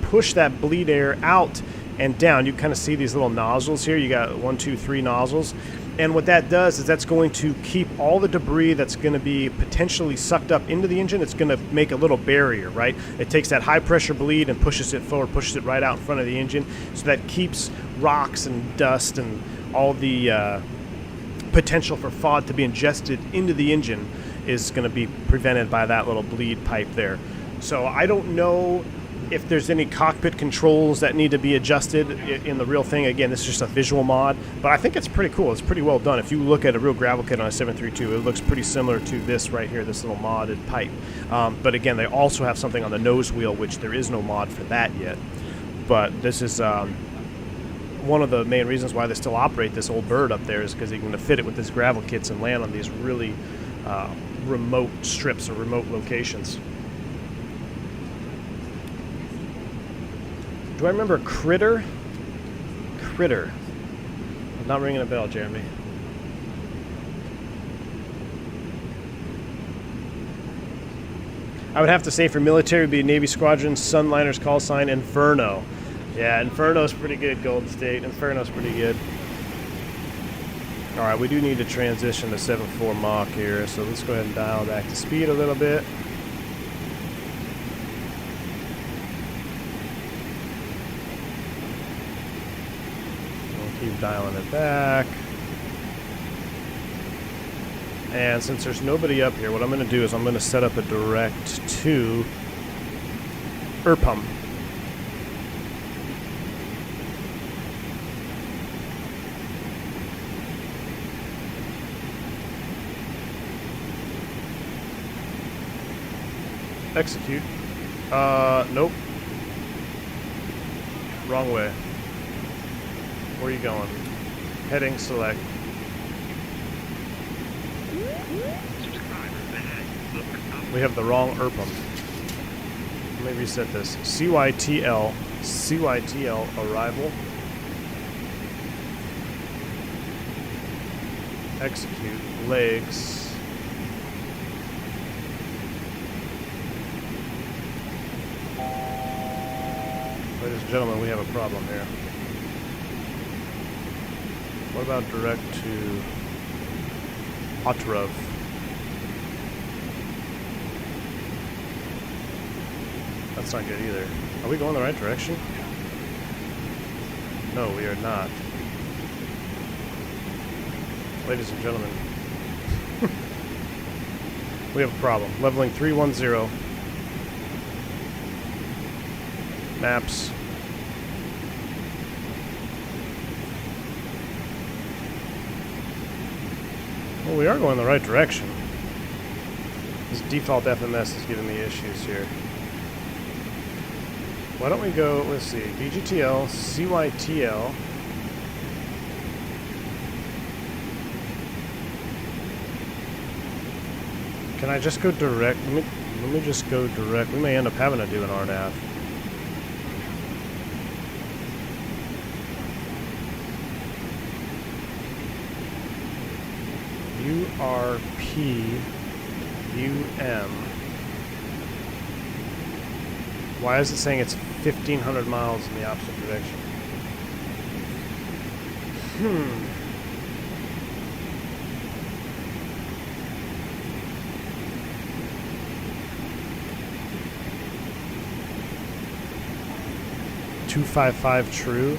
push that bleed air out and down. You kind of see these little nozzles here. You got 1, 2, 3 nozzles. And what that does is that's going to keep all the debris that's going to be potentially sucked up into the engine. It's going to make a little barrier, right? It takes that high pressure bleed and pushes it forward, pushes it right out in front of the engine. So that keeps rocks and dust and all the potential for FOD to be ingested into the engine is going to be prevented by that little bleed pipe there. So I don't know if there's any cockpit controls that need to be adjusted in the real thing. Again, this is just a visual mod, but I think it's pretty cool. It's pretty well done. If you look at a real gravel kit on a 732, it looks pretty similar to this right here, this little modded pipe. But again, they also have something on the nose wheel, which there is no mod for that yet. But this is one of the main reasons why they still operate this old bird up there, is because they can fit it with these gravel kits and land on these really remote strips or remote locations. Do I remember Critter? Critter. I'm not ringing a bell, Jeremy. I would have to say for military would be Navy Squadron, Sunliner's call sign, Inferno. Yeah, Inferno's pretty good, Golden State. Inferno's pretty good. Alright, we do need to transition to 7.4 Mach here, so let's go ahead and dial back to speed a little bit. Keep dialing it back. And since there's nobody up here, what I'm going to do is I'm going to set up a direct to ERPUM. Execute. Nope. Wrong way. Where are you going? Heading select. We have the wrong ERPUM. Let me reset this. CYTL. CYTL arrival. Execute. Legs. Ladies and gentlemen, we have a problem here. What about direct to Otrov? That's not good either. Are we going the right direction? No, we are not. Ladies and gentlemen, we have a problem. Leveling 310. Maps. Well, we are going the right direction. This default FMS is giving me issues here. Why don't we go, let's see, BGTL, CYTL. Can I just go direct? Let me just go direct. We may end up having to do an RNAV. URPUM. Why is it saying it's 1,500 miles in the opposite direction? Hmm. .255 true.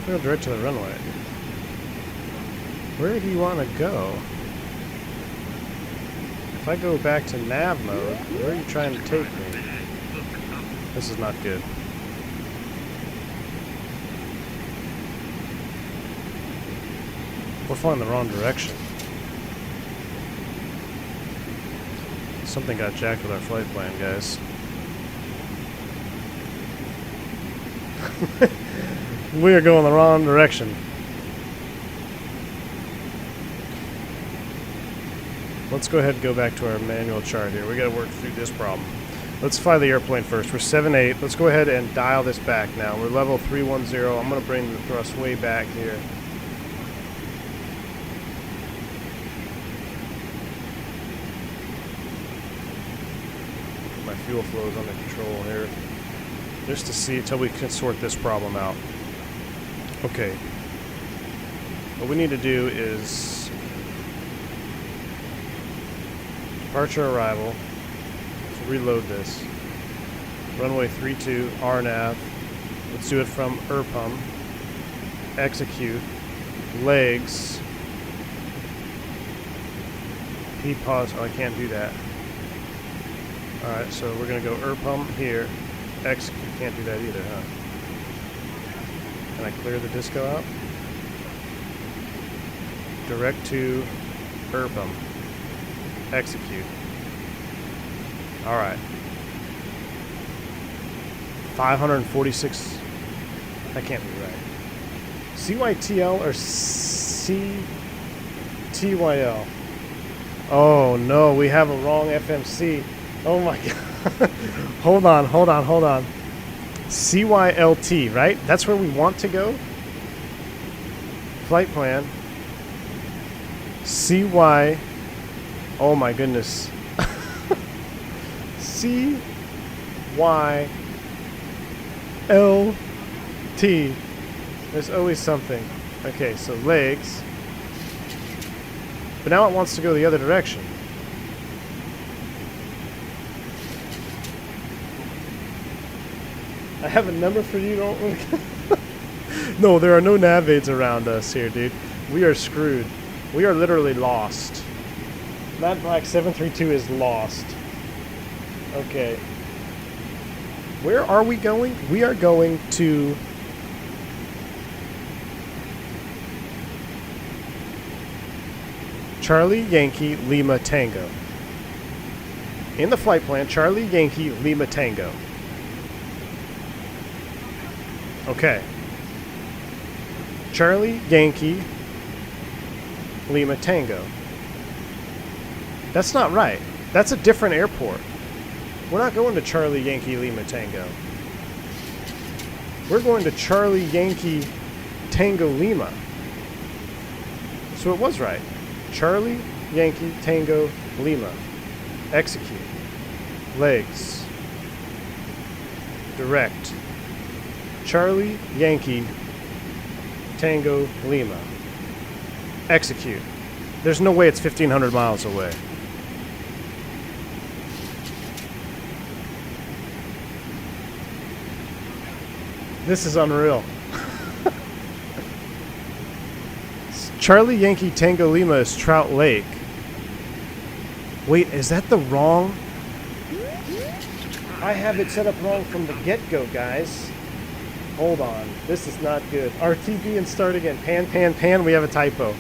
Go direct to the runway. Where do you want to go? If I go back to nav mode, where are you trying to take me? This is not good. We're flying the wrong direction. Something got jacked with our flight plan, guys. We are going the wrong direction. Let's go ahead and go back to our manual chart here. We got to work through this problem. Let's fly the airplane first. We're 7.8. Let's go ahead and dial this back now. We're level 310. I'm going to bring the thrust way back here. My fuel flow is under control here. Just to see until we can sort this problem out. Okay. What we need to do is departure arrival. Let's reload this. Runway 32 RNAV. Let's do it from ERPUM. execute, legs, P pause. Oh, I can't do that. Alright, so we're going to go pump here, execute. Can't do that either, huh? Can I clear the disco out? Direct to pump, execute. Alright. 546. That can't be right. CYTL or CTYL? Oh no, we have a wrong FMC. Oh my god. Hold on. CYLT, right? That's where we want to go? Flight plan. CY. Oh my goodness. CYLT. There's always something. Okay, so legs. But now it wants to go the other direction. I have a number for you, don't No, there are no nav aids around us here, dude. We are screwed. We are literally lost. MatteBlack 732 is lost. Okay. Where are we going? We are going to... Charlie Yankee Lima Tango. In the flight plan, Charlie Yankee Lima Tango. Okay. Charlie Yankee Lima Tango. That's not right. That's a different airport. We're not going to Charlie Yankee Lima Tango. We're going to Charlie Yankee Tango Lima. So it was right. Charlie Yankee Tango Lima. Execute. Legs. Direct. Charlie Yankee Tango Lima. Execute. There's no way it's 1,500 miles away. This is unreal. Charlie Yankee Tango Lima is Trout Lake. Wait, is that the wrong? I have it set up wrong from the get-go, guys. Hold on. This is not good. RTB and start again. Pan, pan, pan. We have a typo.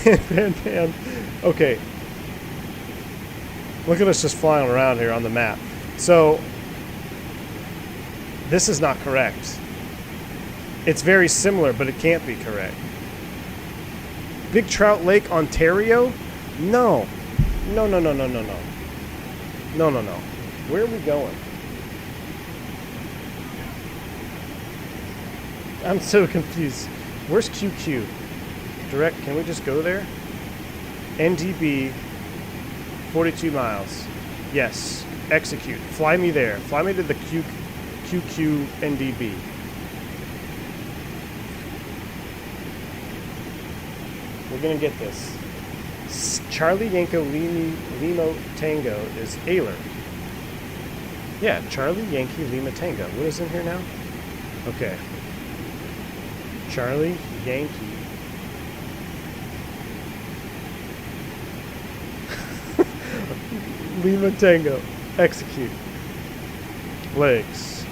Pan, pan, pan. Okay. Look at us just flying around here on the map. So, this is not correct. It's very similar, but it can't be correct. Big Trout Lake, Ontario? No. No. No. Where are we going? I'm so confused. Where's QQ? Direct, can we just go there? NDB, 42 miles. Yes. Execute. Fly me there. Fly me to the QQ NDB. We're gonna get this. Charlie Yankee Lima Tango is Alert. Yeah, Charlie Yankee Lima Tango. What is in here now? Okay. Charlie Yankee. Lima Tango. Execute. Legs.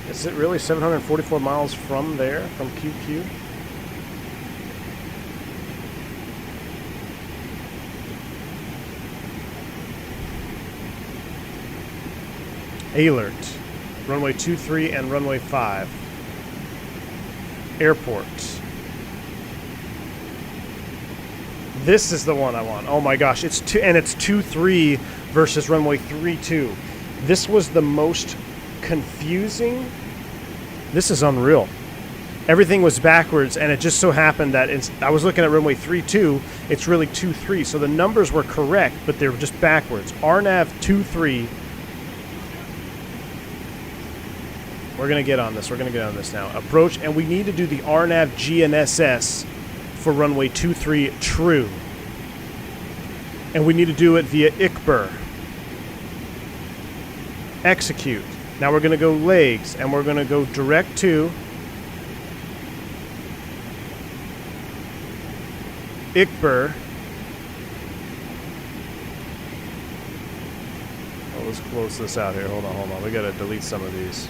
Is it really 744 miles from there, from QQ? Alert. Runway 23 and runway 5. Airport. This is the one I want. Oh my gosh, it's 2-3 versus runway 3-2. This was the most confusing. This is unreal. Everything was backwards, and it just so happened that I was looking at runway 3-2. It's really 2-3, so the numbers were correct, but they were just backwards. RNAV 2-3. We're going to get on this. We're going to get on this now. Approach, and we need to do the RNAV GNSS for runway 23 true. And we need to do it via ICBR. Execute. Now we're going to go legs, and we're going to go direct to Ikbur. Oh, let's close this out here. Hold on. We gotta delete some of these.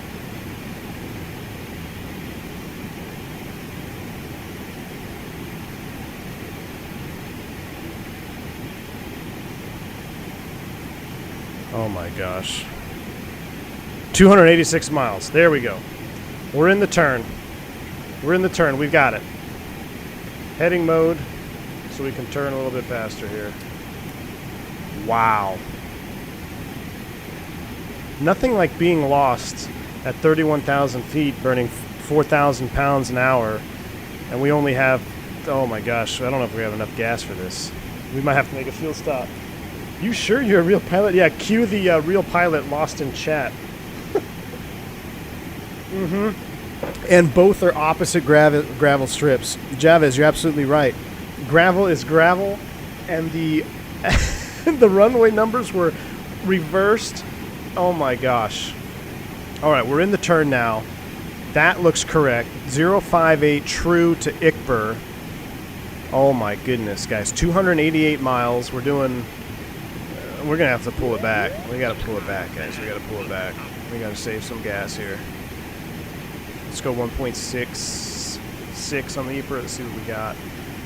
Oh my gosh. 286 miles. There we go. We're in the turn. We've got it. Heading mode, so we can turn a little bit faster here. Wow. Nothing like being lost at 31,000 feet, burning 4,000 pounds an hour, and we only have, oh my gosh, I don't know if we have enough gas for this. We might have to make a fuel stop. You sure you're a real pilot? Yeah, cue the real pilot lost in chat. And both are opposite gravel strips. Javez, you're absolutely right. Gravel is gravel, and the the runway numbers were reversed. Oh my gosh. All right, we're in the turn now. That looks correct. 058 true to Ikbur. Oh my goodness, guys. 288 miles. We're doing... we're going to have to pull it back. We got to pull it back, guys. We got to pull it back. We got to save some gas here. Let's go 1.66 on the Ikbur. Let's see what we got.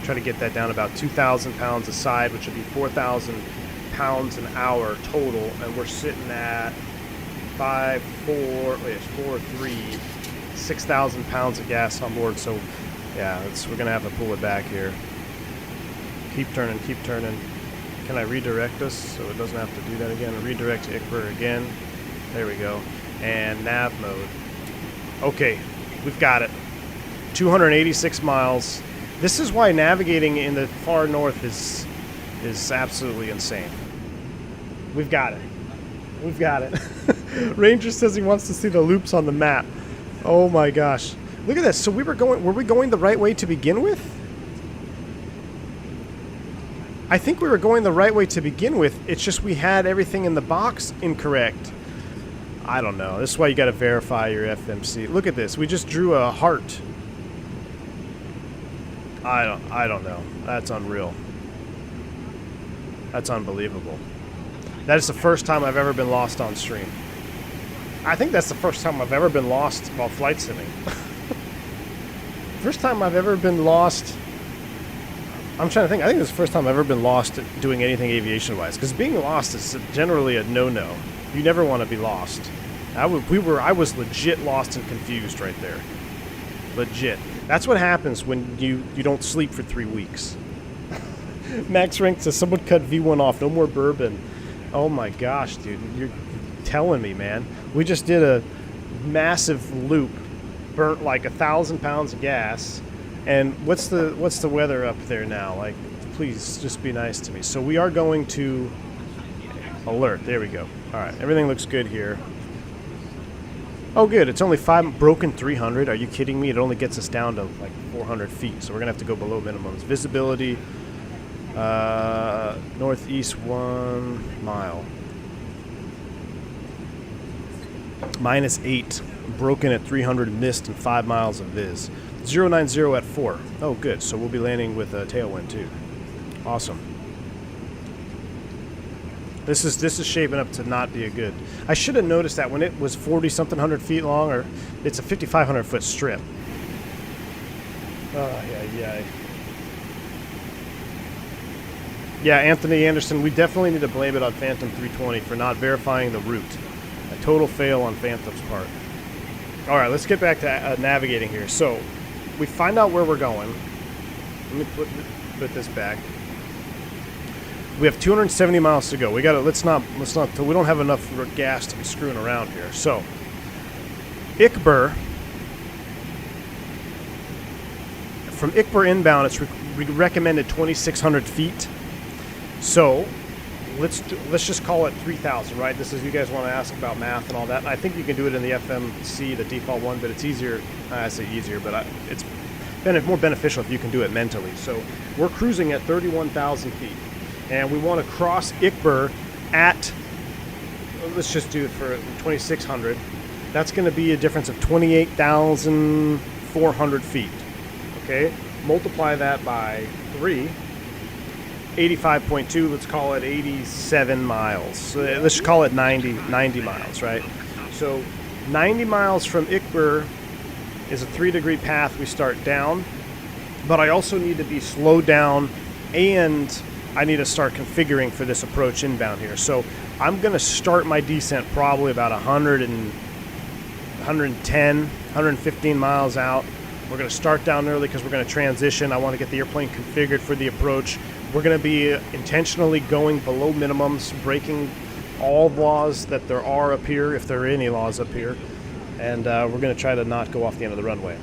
Try to get that down about 2,000 pounds a side, which would be 4,000 pounds an hour total. And we're sitting at 6,000 pounds of gas on board. So, yeah, we're going to have to pull it back here. Keep turning, keep turning. Can I redirect us so it doesn't have to do that again? Redirect to Ikbur again. There we go. And nav mode. Okay, we've got it. 286 miles. This is why navigating in the far north is absolutely insane. We've got it. We've got it. Ranger says he wants to see the loops on the map. Oh my gosh. Look at this. So were we going the right way to begin with? I think we were going the right way to begin with. It's just we had everything in the box incorrect. I don't know. This is why you got to verify your FMC. Look at this. We just drew a heart. I don't know. That's unreal. That's unbelievable. That is the first time I've ever been lost on stream. I think that's the first time I've ever been lost while flight simming. First time I've ever been lost. I'm trying to think. I think this is the first time I've ever been lost doing anything aviation-wise. Because being lost is generally a no-no. You never want to be lost. I was legit lost and confused right there. Legit. That's what happens when you don't sleep for 3 weeks. Max Rank says, someone cut V1 off. No more bourbon. Oh my gosh, dude. You're telling me, man. We just did a massive loop. Burnt like 1,000 pounds of gas. And what's the weather up there now? Like, please, just be nice to me. So we are going to Alert. There we go. All right, everything looks good here. Oh, good. It's only broken 300. Are you kidding me? It only gets us down to like 400 feet. So we're gonna have to go below minimums. Visibility, northeast 1 mile. -8. Broken at 300 mist and 5 miles of viz. 090 at 4. Oh, good. So we'll be landing with a tailwind too. Awesome. This is shaping up to not be a good. I should have noticed that when it was 40-something hundred feet long, or it's a 5,500 foot strip. Oh, yeah. Yeah, Anthony Anderson, we definitely need to blame it on Phantom 320 for not verifying the route. A total fail on Phantom's part. All right, let's get back to navigating here. So we find out where we're going. Let me put this back. We have 270 miles to go. We got to let's not. We don't have enough gas to be screwing around here. So, Ikbur. From Ikbur inbound, it's recommended 2,600 feet. So, let's just call it 3,000, right? This is, you guys want to ask about math and all that. I think you can do it in the FMC, the default one, but it's easier. I say easier, but it's more beneficial if you can do it mentally. So, we're cruising at 31,000 feet. And we want to cross Ikbur at, let's just do it for 2,600. That's going to be a difference of 28,400 feet. Okay? Multiply that by 3. 85.2, let's call it 87 miles. So let's just call it 90 miles, right? So 90 miles from Ikber is a 3-degree path. We start down, but I also need to be slowed down, and I need to start configuring for this approach inbound here. So I'm going to start my descent probably about 110, 115 miles out. We're going to start down early because we're going to transition. I want to get the airplane configured for the approach. We're going to be intentionally going below minimums, breaking all laws that there are up here, if there are any laws up here. And we're going to try to not go off the end of the runway.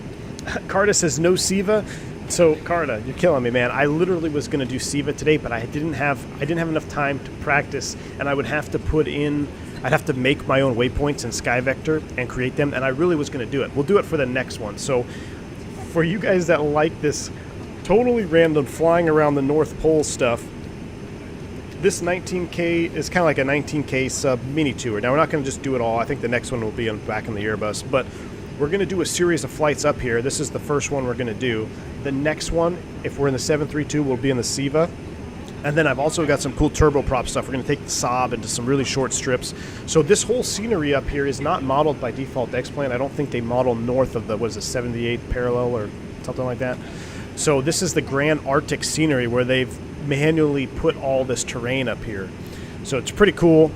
Carta says no SIVA. So Carta, you're killing me, man. I literally was going to do SIVA today, but I didn't have enough time to practice, and I would have to I'd have to make my own waypoints in SkyVector and create them, and I really was going to do it. We'll do it for the next one. So for you guys that like this totally random flying around the North Pole stuff, this 19K is kind of like a 19K sub mini tour. Now, we're not going to just do it all. I think the next one will be back in the airbus, but we're going to do a series of flights up here. This is the first one we're going to do. The next one, if we're in the 732, will be in the SIVA. And then I've also got some cool turboprop stuff. We're going to take the Saab into some really short strips. So this whole scenery up here is not modeled by default X-Plane. I don't think they model north of the, 78 parallel or something like that. So this is the Gran Arctic scenery where they've manually put all this terrain up here. So it's pretty cool.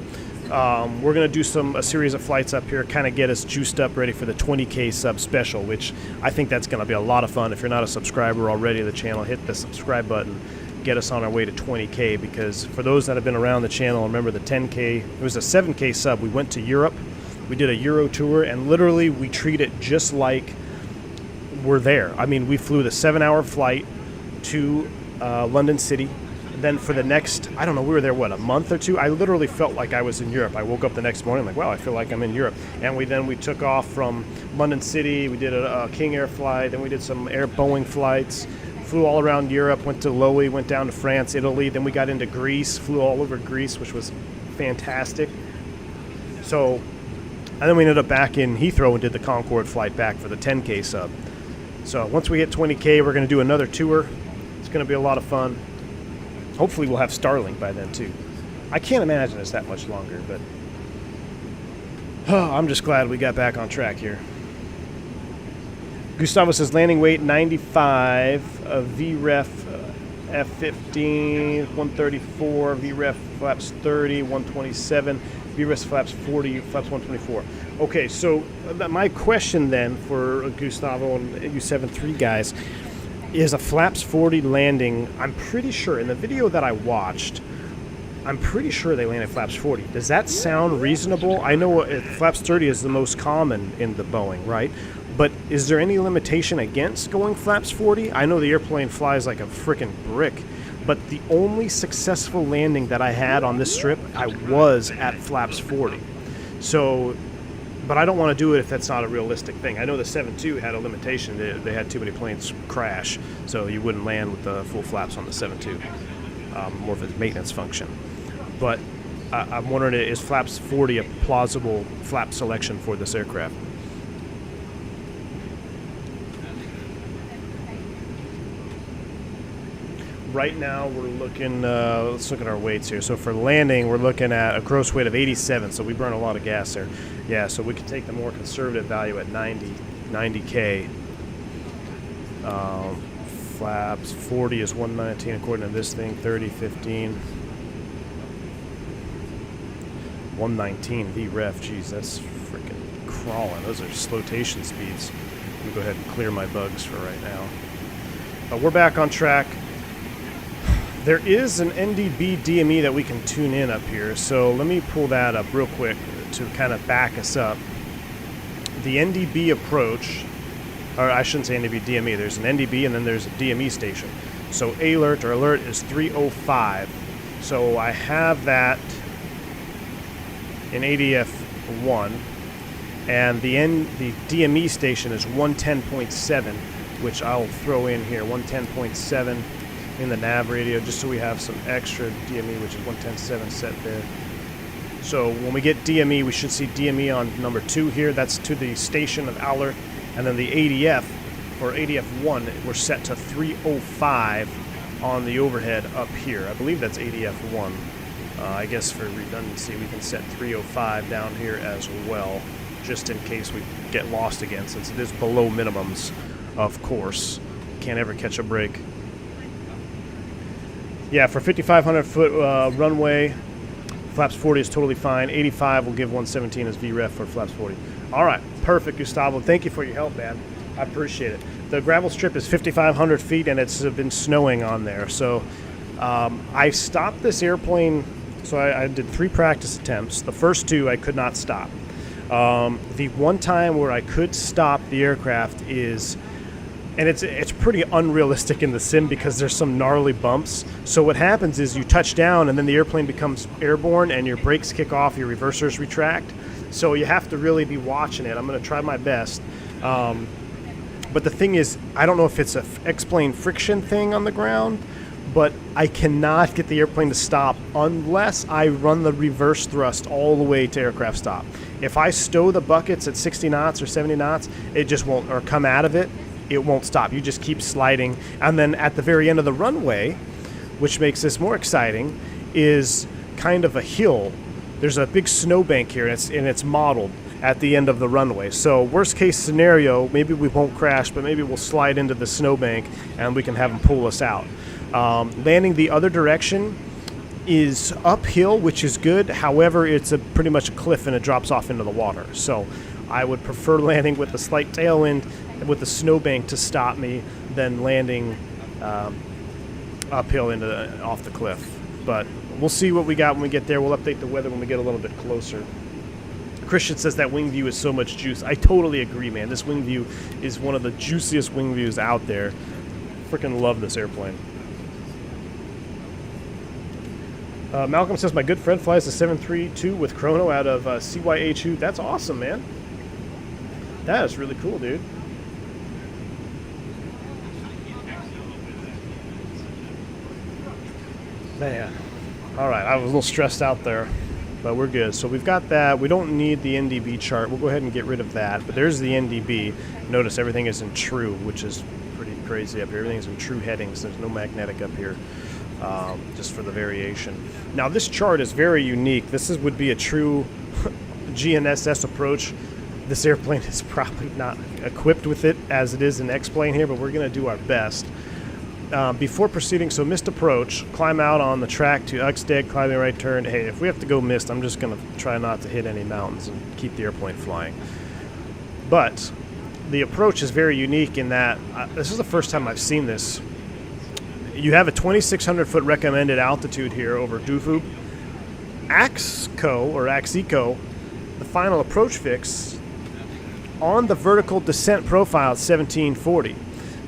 We're going to do a series of flights up here, kind of get us juiced up, ready for the 20K sub special, which I think that's going to be a lot of fun. If you're not a subscriber already to the channel, hit the subscribe button. Get us on our way to 20K, because for those that have been around the channel, remember the 10K, it was a 7K sub. We went to Europe. We did a Euro tour, and literally we treat it just like we're there. I mean, we flew the 7-hour flight to London City. Then for the next, I don't know, we were there, a month or two? I literally felt like I was in Europe. I woke up the next morning like, wow, I feel like I'm in Europe. And we took off from London City. We did a King Air flight. Then we did some Boeing flights. Flew all around Europe, went to Lowy, went down to France, Italy. Then we got into Greece, flew all over Greece, which was fantastic. So, and then we ended up back in Heathrow and did the Concorde flight back for the 10K sub. So once we hit 20K, we're going to do another tour. It's going to be a lot of fun. Hopefully we'll have Starlink by then too. I can't imagine it's that much longer, but I'm just glad we got back on track here. Gustavo says landing weight 95, VREF F15, 134, VREF flaps 30, 127, VREF flaps 40, flaps 124. Okay, so my question then for Gustavo and you 73 guys is a flaps 40 landing. I'm pretty sure in the video that I watched, I'm pretty sure they landed flaps 40. Does that sound reasonable? I know flaps 30 is the most common in the Boeing, right? But is there any limitation against going flaps 40? I know the airplane flies like a freaking brick, but the only successful landing that I had on this strip, I was at flaps 40. So, but I don't want to do it if that's not a realistic thing. I know the 7.2 had a limitation. They had too many planes crash, so you wouldn't land with the full flaps on the 7.2. More of a maintenance function. But I'm wondering, is flaps 40 a plausible flap selection for this aircraft? Right now we're looking, let's look at our weights here. So for landing, we're looking at a gross weight of 87, so we burn a lot of gas there. Yeah, so we could take the more conservative value at 90K. Flaps, 40 is 119 according to this thing, 30, 15. 119 VREF, geez, that's freaking crawling. Those are flotation speeds. Let me go ahead and clear my bugs for right now. We're back on track. There is an NDB DME that we can tune in up here, so let me pull that up real quick to kind of back us up. The NDB approach, or I shouldn't say NDB DME, there's an NDB and then there's a DME station. So Alert is 305. So I have that in ADF1, and the DME station is 110.7, which I'll throw in here, 110.7 in the nav radio, just so we have some extra DME, which is 110.7 set there. So when we get DME, we should see DME on number 2 here. That's to the station of Alert, and then the ADF, or ADF1, we're set to 305 on the overhead up here. I believe that's ADF1. I guess for redundancy, we can set 305 down here as well, just in case we get lost again, since it is below minimums, of course. Can't ever catch a break. Yeah, for 5,500 foot runway, flaps 40 is totally fine. 85 will give 117 as VREF for flaps 40. All right, perfect, Gustavo. Thank you for your help, man. I appreciate it. The gravel strip is 5,500 feet, and it's been snowing on there. So I stopped this airplane. So I did 3 practice attempts. The first 2 I could not stop. The one time where I could stop the aircraft is, and it's pretty unrealistic in the sim because there's some gnarly bumps. So what happens is you touch down and then the airplane becomes airborne and your brakes kick off, your reversers retract. So you have to really be watching it. I'm going to try my best. But the thing is, I don't know if it's a X-plane friction thing on the ground, but I cannot get the airplane to stop unless I run the reverse thrust all the way to aircraft stop. If I stow the buckets at 60 knots or 70 knots, it just won't, or come out of it, it won't stop. You just keep sliding. And then at the very end of the runway, which makes this more exciting, is kind of a hill. There's a big snowbank here, and it's modeled at the end of the runway. So worst case scenario, maybe we won't crash, but maybe we'll slide into the snowbank and we can have them pull us out. Landing the other direction is uphill, which is good. However, it's pretty much a cliff and it drops off into the water. So I would prefer landing with a slight tailwind with the snowbank to stop me than landing uphill off the cliff. But we'll see what we got when we get there. We'll update the weather when we get a little bit closer. Christian says that wing view is so much juice. I totally agree, man. This wing view is one of the juiciest wing views out there. Freaking love this airplane. Malcolm says, my good friend flies the 732 with Chrono out of CYHU. That's awesome, man. That is really cool, dude. Man. All right, I was a little stressed out there, but we're good. So we've got that. We don't need the NDB chart. We'll go ahead and get rid of that. But there's the NDB. Notice everything is in true, which is pretty crazy up here. Everything's in true headings. There's no magnetic up here. Just for the variation. Now this chart is very unique. This would be a true GNSS approach. This airplane is probably not equipped with it as it is an X-plane here, but we're going to do our best. Before proceeding, so missed approach, climb out on the track to Uxdead, climbing right turn. Hey, if we have to go missed, I'm just going to try not to hit any mountains and keep the airplane flying. But the approach is very unique in that this is the first time I've seen this. You have a 2,600 foot recommended altitude here over Dufub. Axico, the final approach fix on the vertical descent profile at 1740.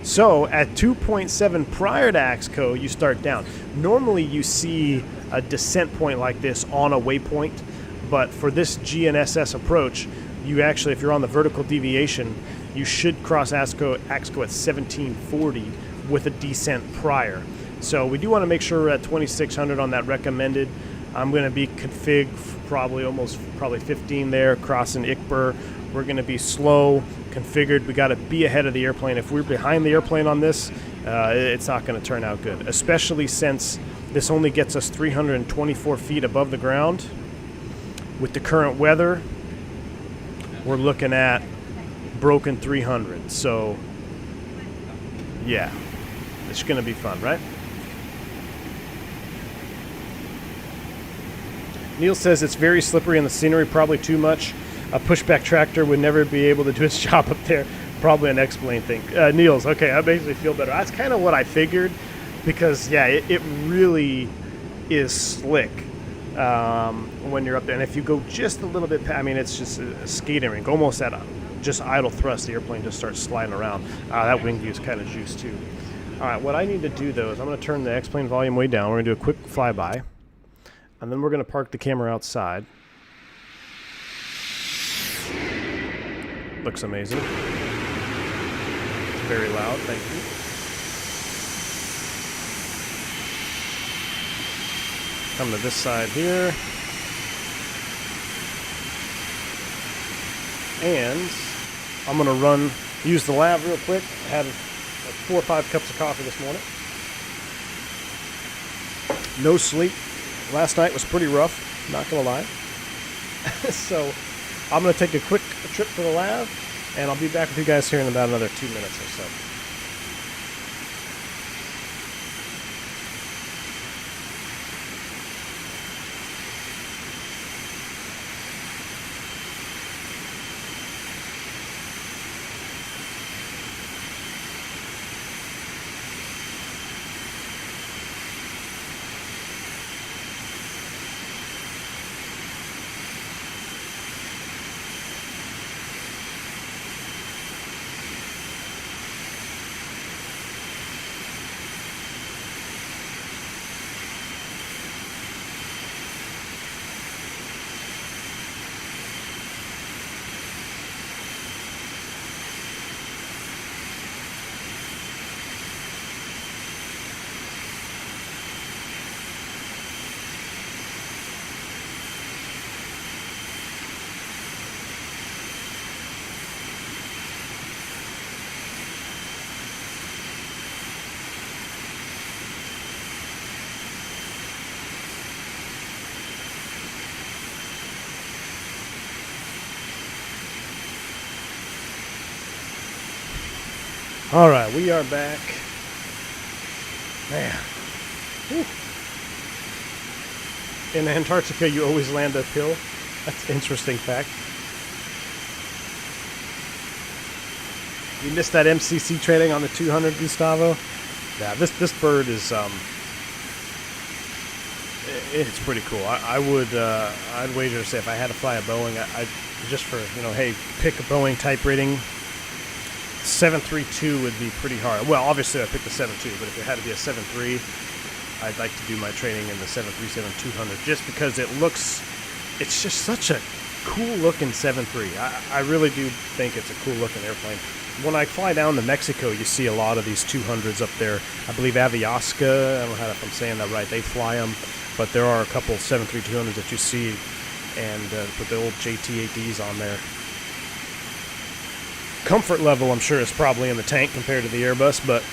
So at 2.7 prior to Axico, you start down. Normally you see a descent point like this on a waypoint, but for this GNSS approach, you actually, if you're on the vertical deviation, you should cross Axico at 1740 with a descent prior. So we do want to make sure we're at 2,600 on that recommended. I'm going to be config probably 15 there, crossing Ikbur. We're going to be slow, configured. We got to be ahead of the airplane. If we're behind the airplane on this, it's not going to turn out good, especially since this only gets us 324 feet above the ground. With the current weather, we're looking at broken 300. So, yeah. It's going to be fun, right? Neil says it's very slippery in the scenery, probably too much. A pushback tractor would never be able to do its job up there. Probably an X-plane thing. Niels, okay, that makes me feel better. That's kind of what I figured because, yeah, it really is slick when you're up there. And if you go just a little bit, I mean, it's just a skating rink, almost at just idle thrust. The airplane just starts sliding around. That wing view is kind of juiced, too. All right, what I need to do, though, is I'm going to turn the X-plane volume way down. We're going to do a quick flyby, and then we're going to park the camera outside. Looks amazing. It's very loud, thank you. Come to this side here. And I'm going to use the lab real quick. I had 4 or 5 cups of coffee this morning. No sleep. Last night was pretty rough, not gonna lie. So I'm gonna take a quick trip to the lab, and I'll be back with you guys here in about another 2 minutes or so. All right, we are back. Man. Whew. In Antarctica, you always land uphill. That's an interesting fact. You missed that MCC training on the 200, Gustavo? Yeah, this bird is it's pretty cool. I'd wager to say if I had to fly a Boeing, I just for hey, pick a Boeing type rating. 732 would be pretty hard. Well, obviously I picked the 72, but if it had to be a 73, I'd like to do my training in the 737-200 just because it's just such a cool looking 73. I really do think it's a cool looking airplane. When I fly down to Mexico, you see a lot of these 200s up there. I believe Aviasca, I don't know if I'm saying that right, they fly them, but there are a couple 73200s that you see, and put the old JT8Ds on there. Comfort level, I'm sure, is probably in the tank compared to the Airbus, but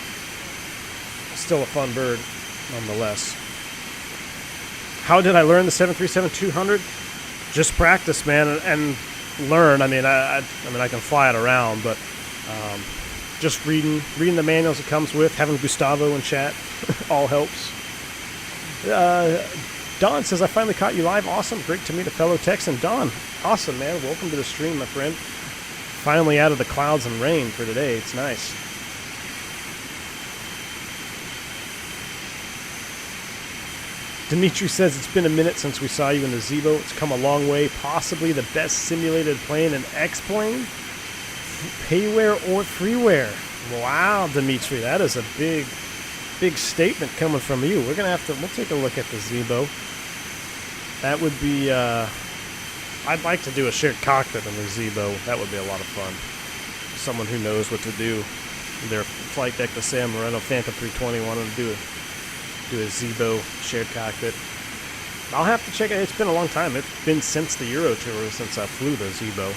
still a fun bird nonetheless. How did I learn the 737-200? Just practice, man, and learn. I mean, I can fly it around, but just reading the manuals it comes with, having Gustavo in chat, all helps. Don says, I finally caught you live. Awesome. Great to meet a fellow Texan. Don, awesome, man. Welcome to the stream, my friend. Finally out of the clouds and rain for today. It's nice. Dimitri says, it's been a minute since we saw you in the Zibo. It's come a long way. Possibly the best simulated plane and X-plane. Payware or freeware. Wow, Dimitri, that is a big statement coming from you. We'll take a look at the Zibo. That would be, I'd like to do a shared cockpit in the Zibo. That would be a lot of fun. Someone who knows what to do. Their flight deck, the Sam Moreno Phantom 320, wanted to do a Zibo shared cockpit. I'll have to check it. It's been a long time. It's been since the Euro Tour since I flew the Zibo.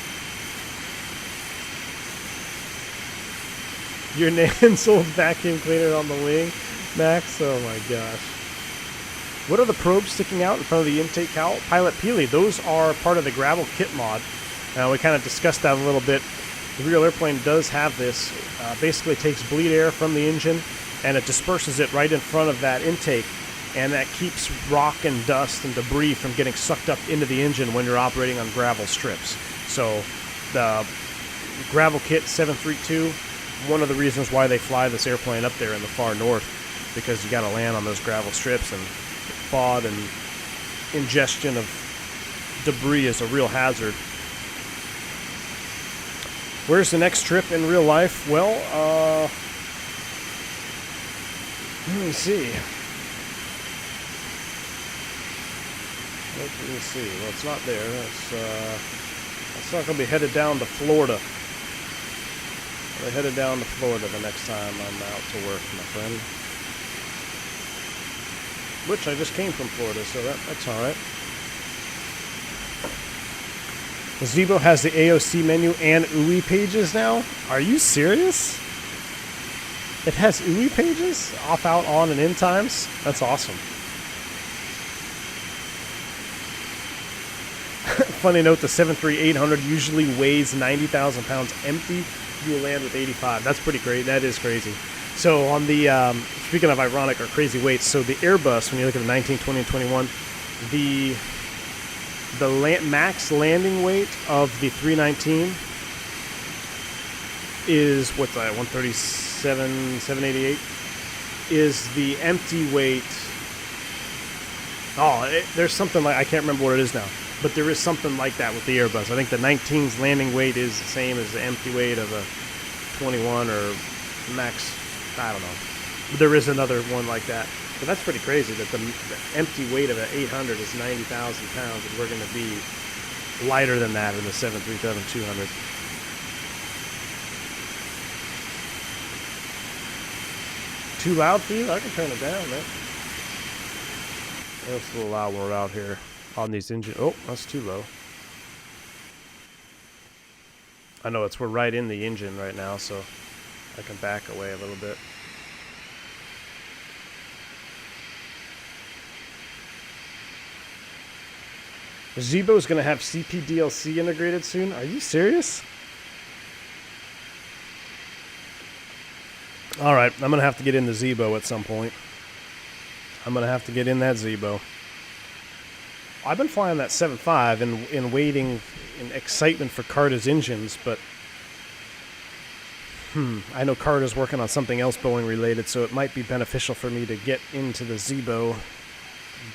Your Nansold vacuum cleaner on the wing, Max? Oh my gosh. What are the probes sticking out in front of the intake cowl? Pilot Peely, those are part of the gravel kit mod. We kind of discussed that a little bit. The real airplane does have this. Basically takes bleed air from the engine and it disperses it right in front of that intake, and that keeps rock and dust and debris from getting sucked up into the engine when you're operating on gravel strips. So the gravel kit 732, one of the reasons why they fly this airplane up there in the far north, because you got to land on those gravel strips, and FOD and ingestion of debris is a real hazard. Where's the next trip in real life? Well, let me see. Let me see. Well, it's not there. It's not going to be headed down to Florida. We're headed down to Florida the next time I'm out to work, my friend. Which I just came from Florida, so that's alright. The Zibo has the AOC menu and UI pages now? Are you serious? It has UI pages? Off, out, on, and in times? That's awesome. funny note, the 737-800 usually weighs 90,000 pounds empty. You will land with 85. That's pretty great. That is crazy. So on the, speaking of ironic or crazy weights, so the Airbus, when you look at the 19, 20, and 21, the max landing weight of the 319 is, what's that, 137, 788, is the empty weight. There's something like, I can't remember what it is now, but there is something like that with the Airbus. I think the 19's landing weight is the same as the empty weight of a 21 or max, I don't know. But there is another one like that. But that's pretty crazy that the empty weight of an 800 is 90,000 pounds, and we're going to be lighter than that in the 737-200. Too loud for you? I can turn it down, man. It's a little loud when we're out here on these engines. Oh, that's too low. I know we're right in the engine right now, so I can back away a little bit. Zibo is going to have CPDLC integrated soon. Are you serious? All right, I'm going to have to get in the Zibo at some point. I'm going to have to get in that Zibo. I've been flying that 7.5 and waiting in excitement for Carta's engines, but I know Carta's working on something else Boeing related, so it might be beneficial for me to get into the Zibo,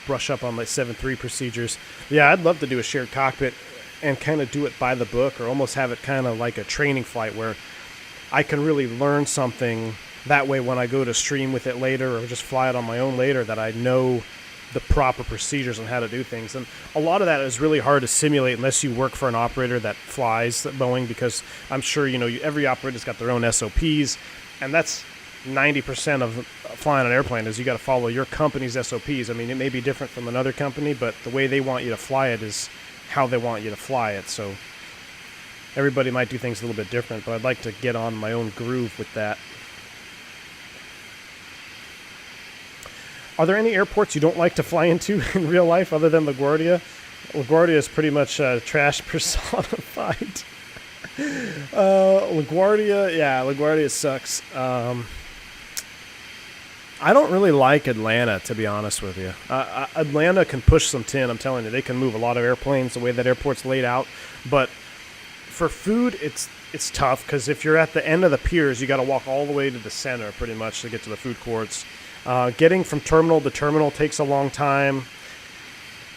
brush up on my 7.3 procedures. Yeah, I'd love to do a shared cockpit and kind of do it by the book, or almost have it kind of like a training flight where I can really learn something. That way when I go to stream with it later or just fly it on my own later, that I know the proper procedures on how to do things. And a lot of that is really hard to simulate unless you work for an operator that flies Boeing, because I'm sure, every operator's got their own SOPs, and that's 90% of flying an airplane is you got to follow your company's SOPs. I mean, it may be different from another company, but the way they want you to fly it is how they want you to fly it. So everybody might do things a little bit different, but I'd like to get on my own groove with that. Are there any airports you don't like to fly into in real life other than LaGuardia? LaGuardia is pretty much trash personified. LaGuardia sucks. I don't really like Atlanta, to be honest with you. Atlanta can push some tin, I'm telling you. They can move a lot of airplanes the way that airport's laid out. But for food, it's tough, because if you're at the end of the piers, you got to walk all the way to the center pretty much to get to the food courts. Getting from terminal to terminal takes a long time,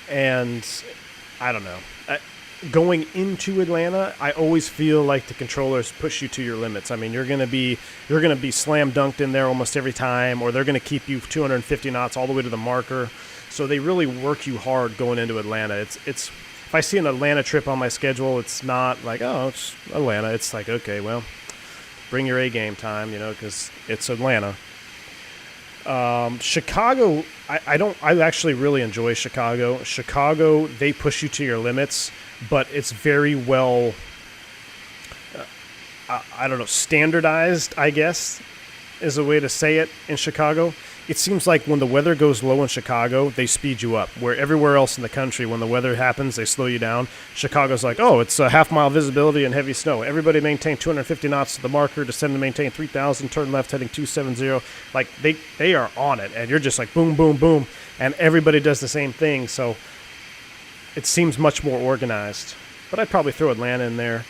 and I don't know. Going into Atlanta, I always feel like the controllers push you to your limits. I mean, you're gonna be slam dunked in there almost every time, or they're gonna keep you 250 knots all the way to the marker. So they really work you hard going into Atlanta. It's if I see an Atlanta trip on my schedule, it's not like, oh, it's Atlanta. It's like, okay, well, bring your A game time, because it's Atlanta. Chicago, I actually really enjoy Chicago. Chicago, they push you to your limits, but it's very well, standardized, I guess, is a way to say it in Chicago. It seems like when the weather goes low in Chicago, they speed you up. Where everywhere else in the country, when the weather happens, they slow you down. Chicago's like, oh, it's a half-mile visibility and heavy snow. Everybody maintain 250 knots to the marker, descend and maintain 3,000, turn left heading 270. Like, they are on it, and you're just like boom, boom, boom, and everybody does the same thing, so it seems much more organized. But I'd probably throw Atlanta in there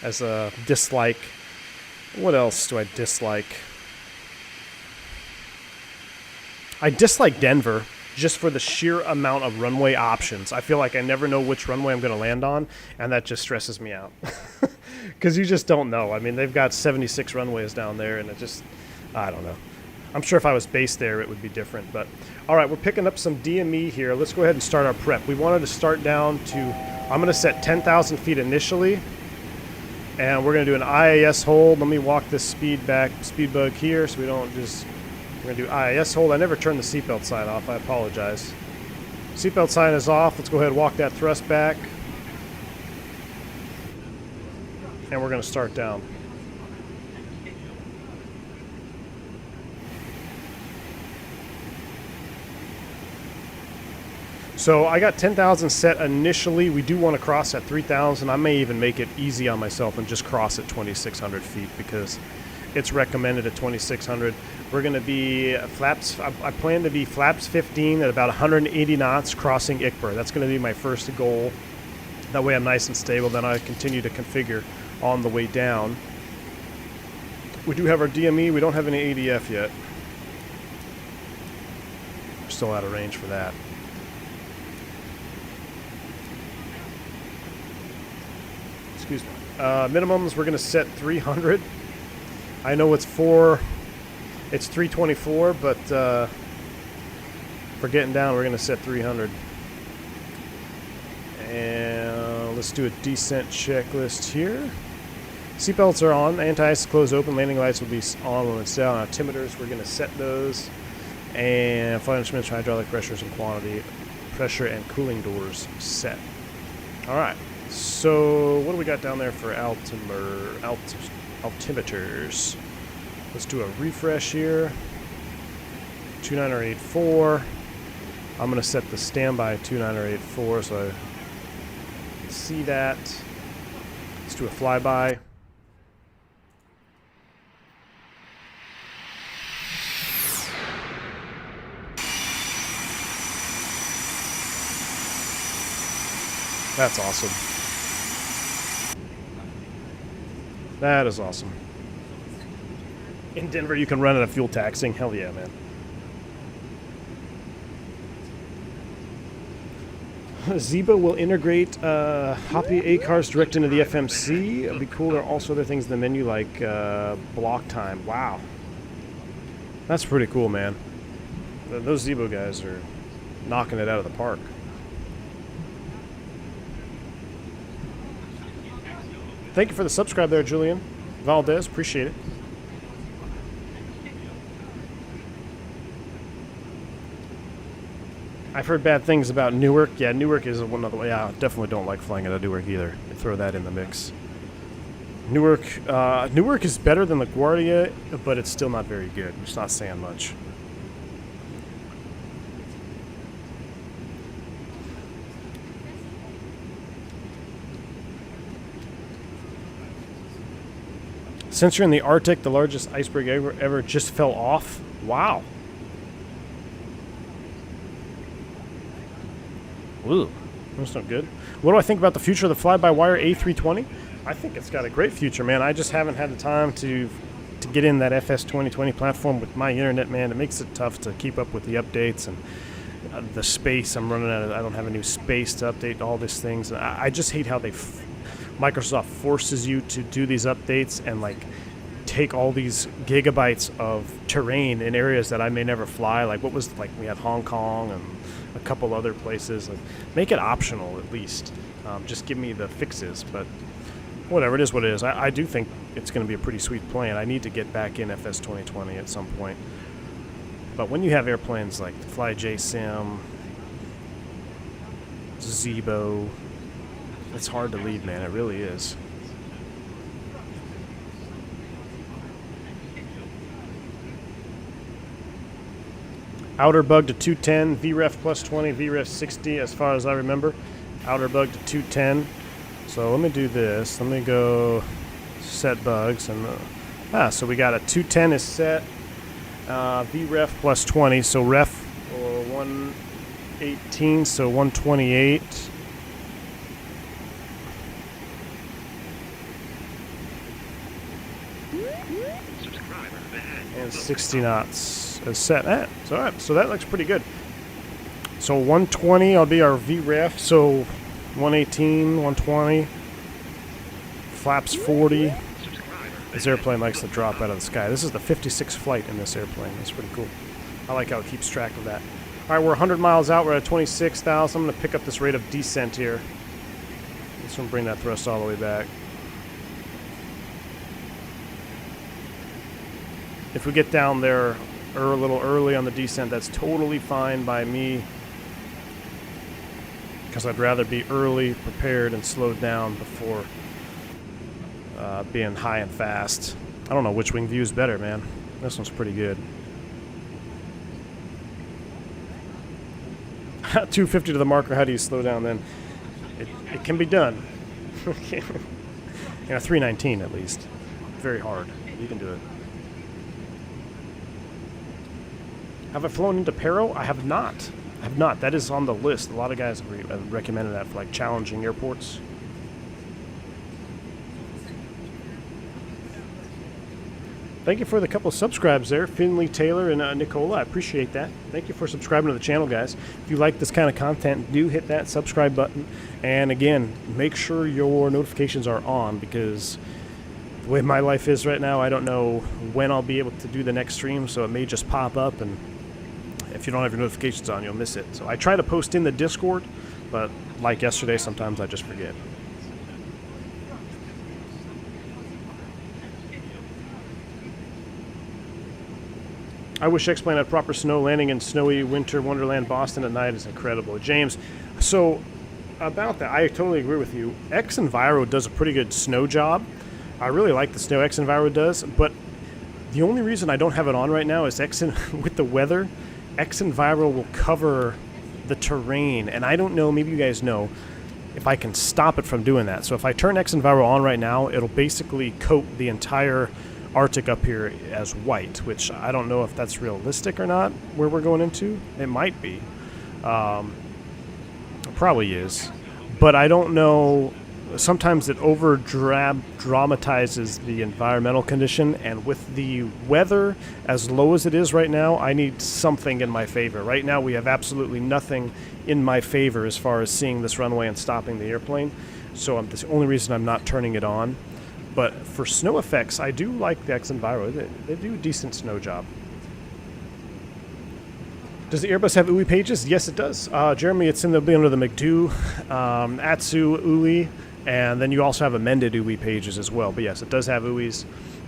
as a dislike. What else do I dislike? I dislike Denver just for the sheer amount of runway options. I feel like I never know which runway I'm going to land on, and that just stresses me out. Because you just don't know. I mean, they've got 76 runways down there, and I don't know. I'm sure if I was based there, it would be different. But, all right, we're picking up some DME here. Let's go ahead and start our prep. We wanted to start down to, I'm going to set 10,000 feet initially, and we're going to do an IAS hold. Let me walk this speed bug here so we don't just... We're going to do IAS hold. I never turned the seatbelt sign off. I apologize. Seatbelt sign is off. Let's go ahead and walk that thrust back. And we're going to start down. So I got 10,000 set initially. We do want to cross at 3,000. I may even make it easy on myself and just cross at 2,600 feet because it's recommended at 2,600. We're going to be flaps. I plan to be flaps 15 at about 180 knots crossing ICBR. That's going to be my first goal. That way I'm nice and stable. Then I continue to configure on the way down. We do have our DME. We don't have any ADF yet. We're still out of range for that. Excuse me. Minimums, we're going to set 300. I know it's 324, but for getting down, we're going to set 300. And let's do a descent checklist here. Seatbelts are on. Anti-ice closed open. Landing lights will be on when it's down. Altimeters, we're going to set those. And flight instruments, hydraulic pressures and quantity, pressure and cooling doors set. All right. So what do we got down there for altimeters? Let's do a refresh here. 29084. I'm going to set the standby 29084 so I see that. Let's do a flyby. That's awesome. That is awesome. In Denver, you can run it at fuel taxing. Hell yeah, man. Zeba will integrate Hoppy A cars direct into the FMC. It'll be cool. There are also other things in the menu like block time. Wow. That's pretty cool, man. Those Zebo guys are knocking it out of the park. Thank you for the subscribe there, Julian Valdez. Appreciate it. I've heard bad things about Newark. Yeah, Newark is one of the... Yeah, I definitely don't like flying out of Newark either. Throw that in the mix. Newark is better than LaGuardia, but it's still not very good. It's not saying much. Since you're in the Arctic, the largest iceberg ever just fell off. Wow. Ooh, that's not good. What do I think about the future of the fly-by-wire A320? I think it's got a great future, man. I just haven't had the time to get in that FS 2020 platform with my internet, man. It makes it tough to keep up with the updates and the space. I'm running out of... I don't have a new space to update all these things. I just hate how Microsoft forces you to do these updates and like take all these gigabytes of terrain in areas that I may never fly. Like what was like we had Hong Kong and a couple other places. Like, make it optional at least. Just give me the fixes. But whatever, it is what it is. I do think it's going to be a pretty sweet plane. I need to get back in FS 2020 at some point. But when you have airplanes like FlyJSim, Zebo, it's hard to leave, man. It really is. Outer bug to 210, VREF plus 20, VREF 60 as far as I remember. Outer bug to 210. So let me do this. Let me go set bugs. And so we got a 210 is set. VREF plus 20. So ref or 118, so 128. And 60 knots is set. It's alright. So that looks pretty good. So 120 will be our VREF. So 118, 120. Flaps 40. This airplane likes to drop out of the sky. This is the 56th flight in this airplane. That's pretty cool. I like how it keeps track of that. Alright, we're 100 miles out. We're at 26,000. I'm going to pick up this rate of descent here. Just going to bring that thrust all the way back. If we get down there a little early on the descent, that's totally fine by me. Because I'd rather be early, prepared, and slowed down before being high and fast. I don't know which wing view is better, man. This one's pretty good. 250 to the marker, how do you slow down then? It can be done. You know, 319 at least. Very hard. You can do it. Have I flown into Paro? I have not. I have not. That is on the list. A lot of guys have recommended that for like challenging airports. Thank you for the couple of subscribes there, Finley, Taylor, and Nicola. I appreciate that. Thank you for subscribing to the channel, guys. If you like this kind of content, do hit that subscribe button. And again, make sure your notifications are on, because the way my life is right now, I don't know when I'll be able to do the next stream, so it may just pop up, and if you don't have your notifications on, you'll miss it. So I try to post in the Discord, but like yesterday, sometimes I just forget. I wish X-Plane had proper snow. Landing in snowy winter wonderland Boston at night is incredible. James, so about that, I totally agree with you. X-Enviro does a pretty good snow job. I really like the snow X-Enviro does, but the only reason I don't have it on right now is with the weather, X-Enviro will cover the terrain, and I don't know, maybe you guys know, if I can stop it from doing that. So if I turn X-Enviro on right now, it'll basically coat the entire Arctic up here as white, which I don't know if that's realistic or not where we're going into. It might be. It probably is. But I don't know. Sometimes it dramatizes the environmental condition, and with the weather as low as it is right now, I need something in my favor. Right now we have absolutely nothing in my favor as far as seeing this runway and stopping the airplane. So that's the only reason I'm not turning it on. But for snow effects, I do like the X-Enviro. They do a decent snow job. Does the Airbus have UI pages? Yes, it does. Jeremy, it's in the under the McDo, Atsu, UI, and then you also have amended UI pages as well. But yes, it does have UIs,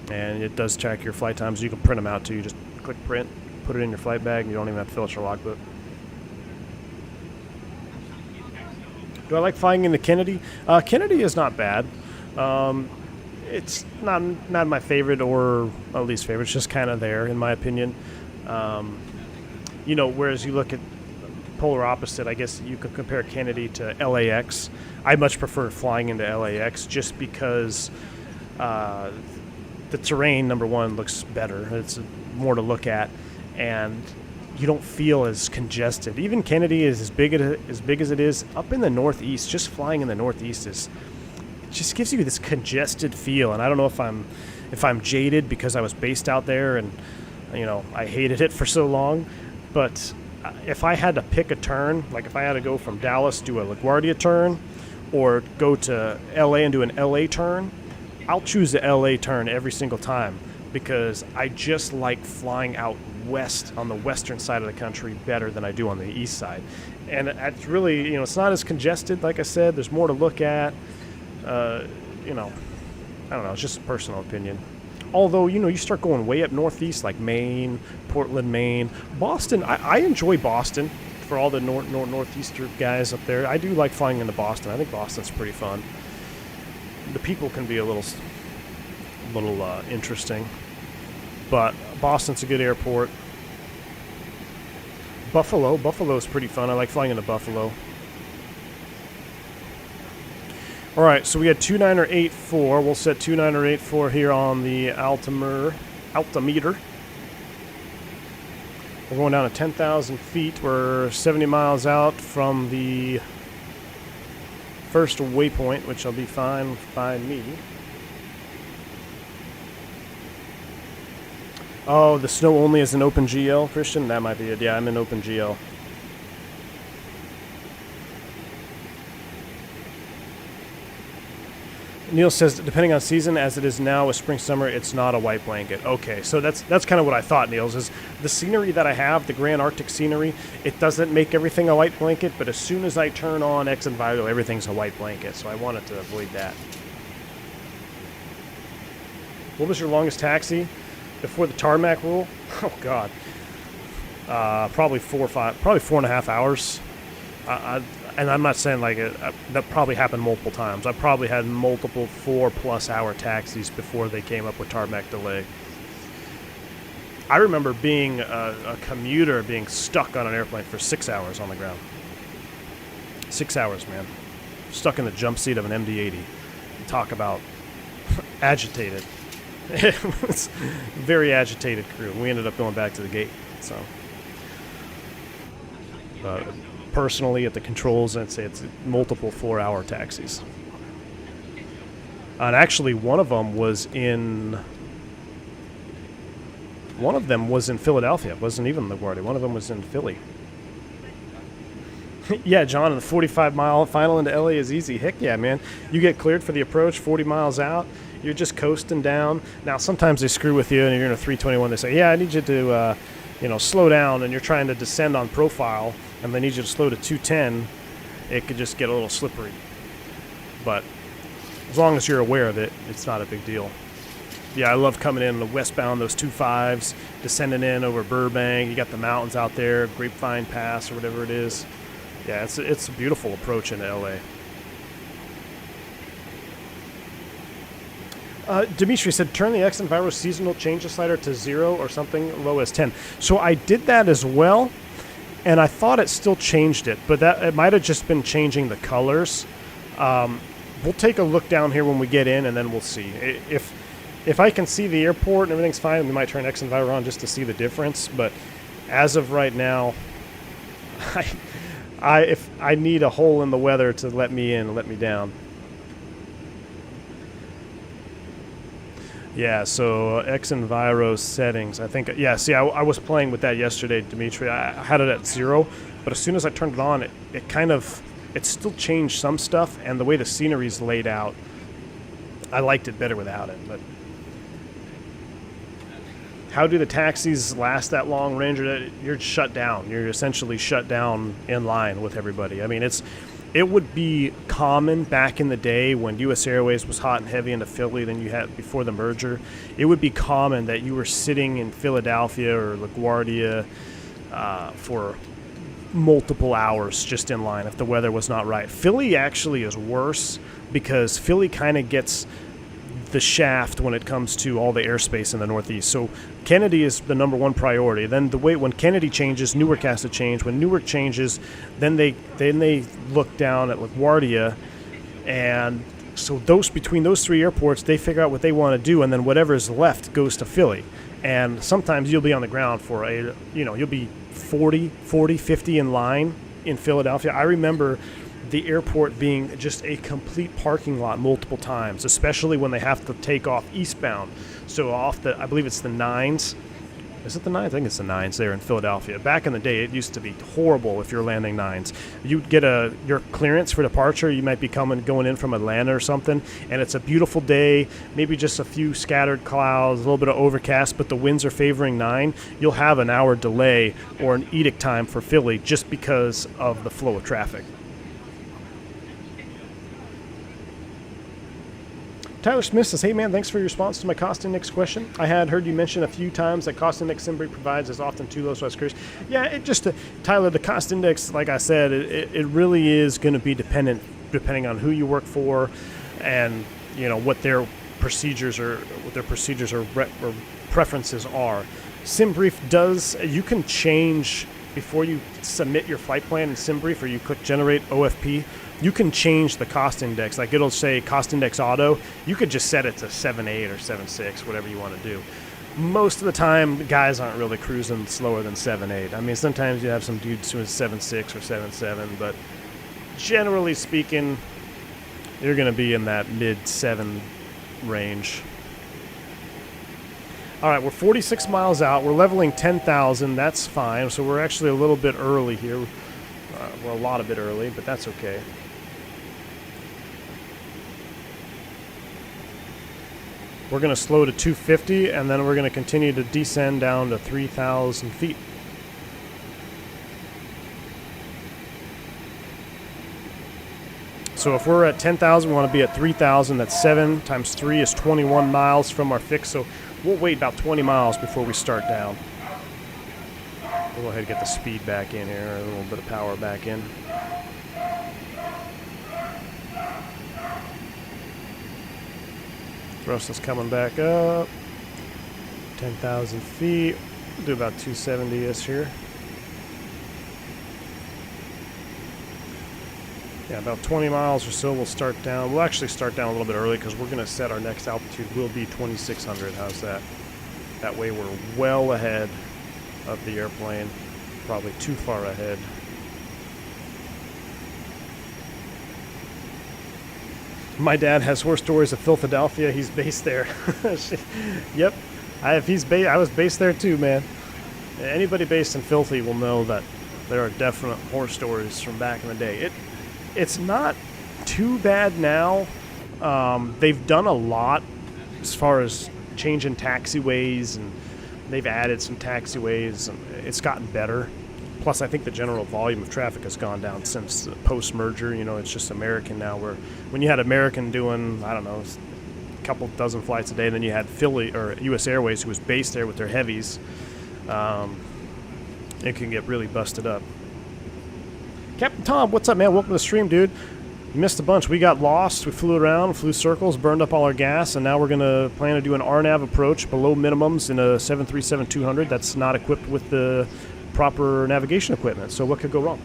and it does track your flight times. You can print them out too. You just click print, put it in your flight bag, and you don't even have to fill out your logbook. Do I like flying into Kennedy? Kennedy is not bad. It's not my favorite or least favorite. It's just kind of there, in my opinion. You know, whereas you look at polar opposite, I guess you could compare Kennedy to LAX. I much prefer flying into LAX just because the terrain, number one, looks better. It's more to look at, and you don't feel as congested. Even Kennedy is as big as it is up in the Northeast. Just flying in the Northeast just gives you this congested feel, and I don't know if I'm jaded because I was based out there and, you know, I hated it for so long. But if I had to pick a turn, like if I had to go from Dallas to a LaGuardia turn or go to LA and do an LA turn, I'll choose the LA turn every single time, because I just like flying out west on the western side of the country better than I do on the east side. And it's really, you know, it's not as congested. Like I said, there's more to look at. You know, I don't know, it's just a personal opinion. Although, you know, you start going way up northeast, like Maine, Portland, Maine, Boston. I enjoy Boston for all the northeastern guys up there. I do like flying into Boston. I think Boston's pretty fun. The people can be a little interesting, but Boston's a good airport. Buffalo's pretty fun. I like flying into Buffalo. All right, so we had 2984. We'll set 2984 here on the altimeter. We're going down to 10,000 feet. We're 70 miles out from the first waypoint, which will be fine by me. Oh, the snow only is an open GL, Christian? That might be it. Yeah, I'm in open GL. Neil says, depending on season, as it is now with spring, summer, it's not a white blanket. Okay, so that's kind of what I thought, Niels, is the scenery that I have, the Grand Arctic scenery, it doesn't make everything a white blanket, but as soon as I turn on X-Enviro, everything's a white blanket, so I wanted to avoid that. What was your longest taxi before the tarmac rule? Oh, God. Probably 4.5 hours. And I'm not saying like it, that probably happened multiple times. I probably had multiple 4+ hour taxis before they came up with tarmac delay. I remember being a commuter being stuck on an airplane for 6 hours on the ground. 6 hours, man. Stuck in the jump seat of an MD-80. Talk about agitated. It was a very agitated crew. We ended up going back to the gate. So, personally, at the controls, I'd say it's multiple 4-hour taxis. And actually, one of them was in Philadelphia. It wasn't even LaGuardia. One of them was in Philly. Yeah, John, and the 45-mile final into LA is easy. Heck yeah, man. You get cleared for the approach 40 miles out. You're just coasting down. Now, sometimes they screw with you, and you're in a 321. They say, yeah, I need you to, slow down, and you're trying to descend on profile, and they need you to slow to 210. It could just get a little slippery. But as long as you're aware of it, it's not a big deal. Yeah, I love coming in the westbound, those 2.5s, descending in over Burbank. You got the mountains out there, Grapevine Pass or whatever it is. Yeah, it's a beautiful approach into LA. Dimitri said, turn the X and Enviro seasonal, change the slider to 0 or something, low as 10. So I did that as well, and I thought it still changed it, but it might have just been changing the colors. We'll take a look down here when we get in, and then we'll see. If I can see the airport and everything's fine, we might turn X and Enviro on just to see the difference. But as of right now, if I need a hole in the weather to let me in and let me down. Yeah, so X Enviro settings, I think, yeah, see, I was playing with that yesterday, Dimitri. I had it at 0, but as soon as I turned it on, it still changed some stuff, and the way the scenery's laid out, I liked it better without it. But how do the taxis last that long range? You're shut down. You're essentially shut down in line with everybody. I mean, it would be common back in the day when U.S. Airways was hot and heavy into Philly than you had before the merger. It would be common that you were sitting in Philadelphia or LaGuardia for multiple hours just in line if the weather was not right. Philly actually is worse because Philly kind of gets the shaft when it comes to all the airspace in the Northeast. So Kennedy is the number one priority. Then when Kennedy changes, Newark has to change. When Newark changes, then they look down at LaGuardia, and so between those three airports, they figure out what they want to do, and then whatever is left goes to Philly. And sometimes you'll be on the ground for you'll be 40, 50 in line in Philadelphia. I remember the airport being just a complete parking lot multiple times, especially when they have to take off eastbound. So I believe it's the 9s. Is it the 9s? I think it's the 9s there in Philadelphia. Back in the day, it used to be horrible if you're landing 9s. You'd get your clearance for departure. You might be going in from Atlanta or something, and it's a beautiful day, maybe just a few scattered clouds, a little bit of overcast, but the winds are favoring 9. You'll have an hour delay or an edict time for Philly just because of the flow of traffic. Tyler Smith says, hey man, thanks for your response to my cost index question. I had heard you mention a few times that cost index SimBrief provides is often too low, so I was curious. Yeah, Tyler, the cost index, like I said, it really is going to be depending on who you work for and what their procedures or preferences are. SimBrief you can change before you submit your flight plan in SimBrief, or you click generate OFP. You can change the cost index. Like it'll say cost index auto. You could just set it to 7.8 or 7.6, whatever you want to do. Most of the time, guys aren't really cruising slower than 7.8. I mean, sometimes you have some dudes who is 7.6 or 7.7, but generally speaking, you're going to be in that mid-7 range. All right, we're 46 miles out. We're leveling 10,000. That's fine. So we're actually a little bit early here. We're a lot a bit early, but that's okay. We're going to slow to 250, and then we're going to continue to descend down to 3,000 feet. So if we're at 10,000, we want to be at 3,000. That's 7 times 3 is 21 miles from our fix. So we'll wait about 20 miles before we start down. We'll go ahead and get the speed back in here, a little bit of power back in. Thrust is coming back up. 10,000 feet. We'll do about 270-ish here. Yeah, about 20 miles or so we'll start down. We'll actually start down a little bit early because we're going to set our next altitude will be 2,600. How's that? That way we're well ahead of the airplane. Probably too far ahead. My dad has horror stories of Philadelphia. He's based there. Yep. I was based there too, man. Anybody based in Filthy will know that there are definite horror stories from back in the day. It's not too bad now. They've done a lot as far as changing taxiways, and they've added some taxiways, and it's gotten better. Plus, I think the general volume of traffic has gone down since post-merger. You know, it's just American now, where when you had American doing, I don't know, a couple dozen flights a day, and then you had Philly or U.S. Airways, who was based there with their heavies, it can get really busted up. Captain Tom, what's up, man? Welcome to the stream, dude. You missed a bunch. We got lost. We flew around, flew circles, burned up all our gas, and now we're going to plan to do an RNAV approach below minimums in a 737-200 that's not equipped with the proper navigation equipment. So what could go wrong?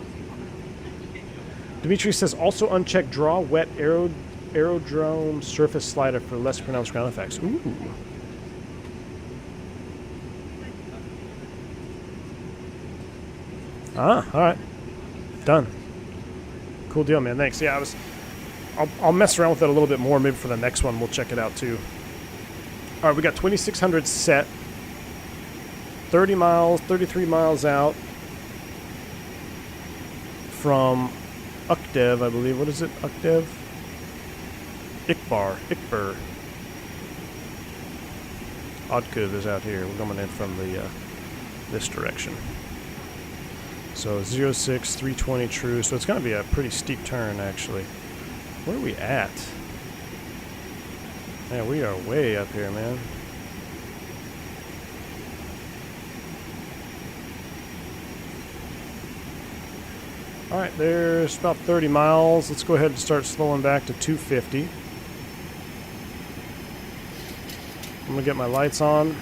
Dimitri says, also unchecked draw, wet aerodrome surface slider for less pronounced ground effects. Ooh. Ah, all right. Done. Cool deal, man. Thanks. Yeah, I'll mess around with it a little bit more. Maybe for the next one, we'll check it out too. All right, we got 2,600 set. 30 miles, 33 miles out from Ukdev, I believe. What is it? Ukdev? Ikbar. Oddkuv is out here. We're coming in from the this direction. So 06, 320 true. So it's going to be a pretty steep turn, actually. Where are we at? Man, we are way up here, man. All right, there's about 30 miles. Let's go ahead and start slowing back to 250. I'm going to get my lights on.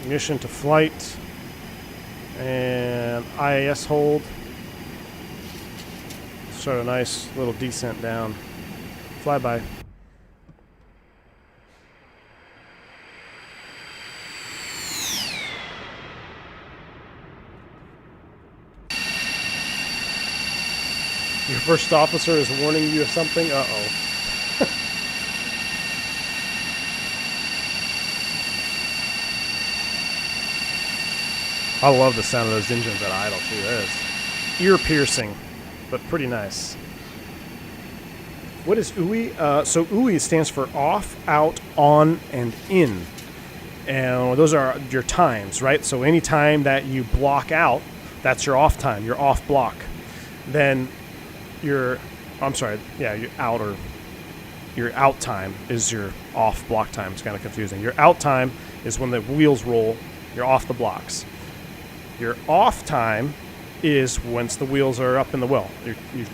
Ignition to flight. And IAS hold. Start a nice little descent down. Flyby. Your first officer is warning you of something? Uh-oh. I love the sound of those engines at idle, too. That is ear-piercing, but pretty nice. What is OUI? So OUI stands for off, out, on, and in. And those are your times, right? So any time that you block out, that's your off time, your off block. Then your out time is your off block time. It's kind of confusing. Your out time is when the wheels roll, you're off the blocks. Your off time is once the wheels are up in the well.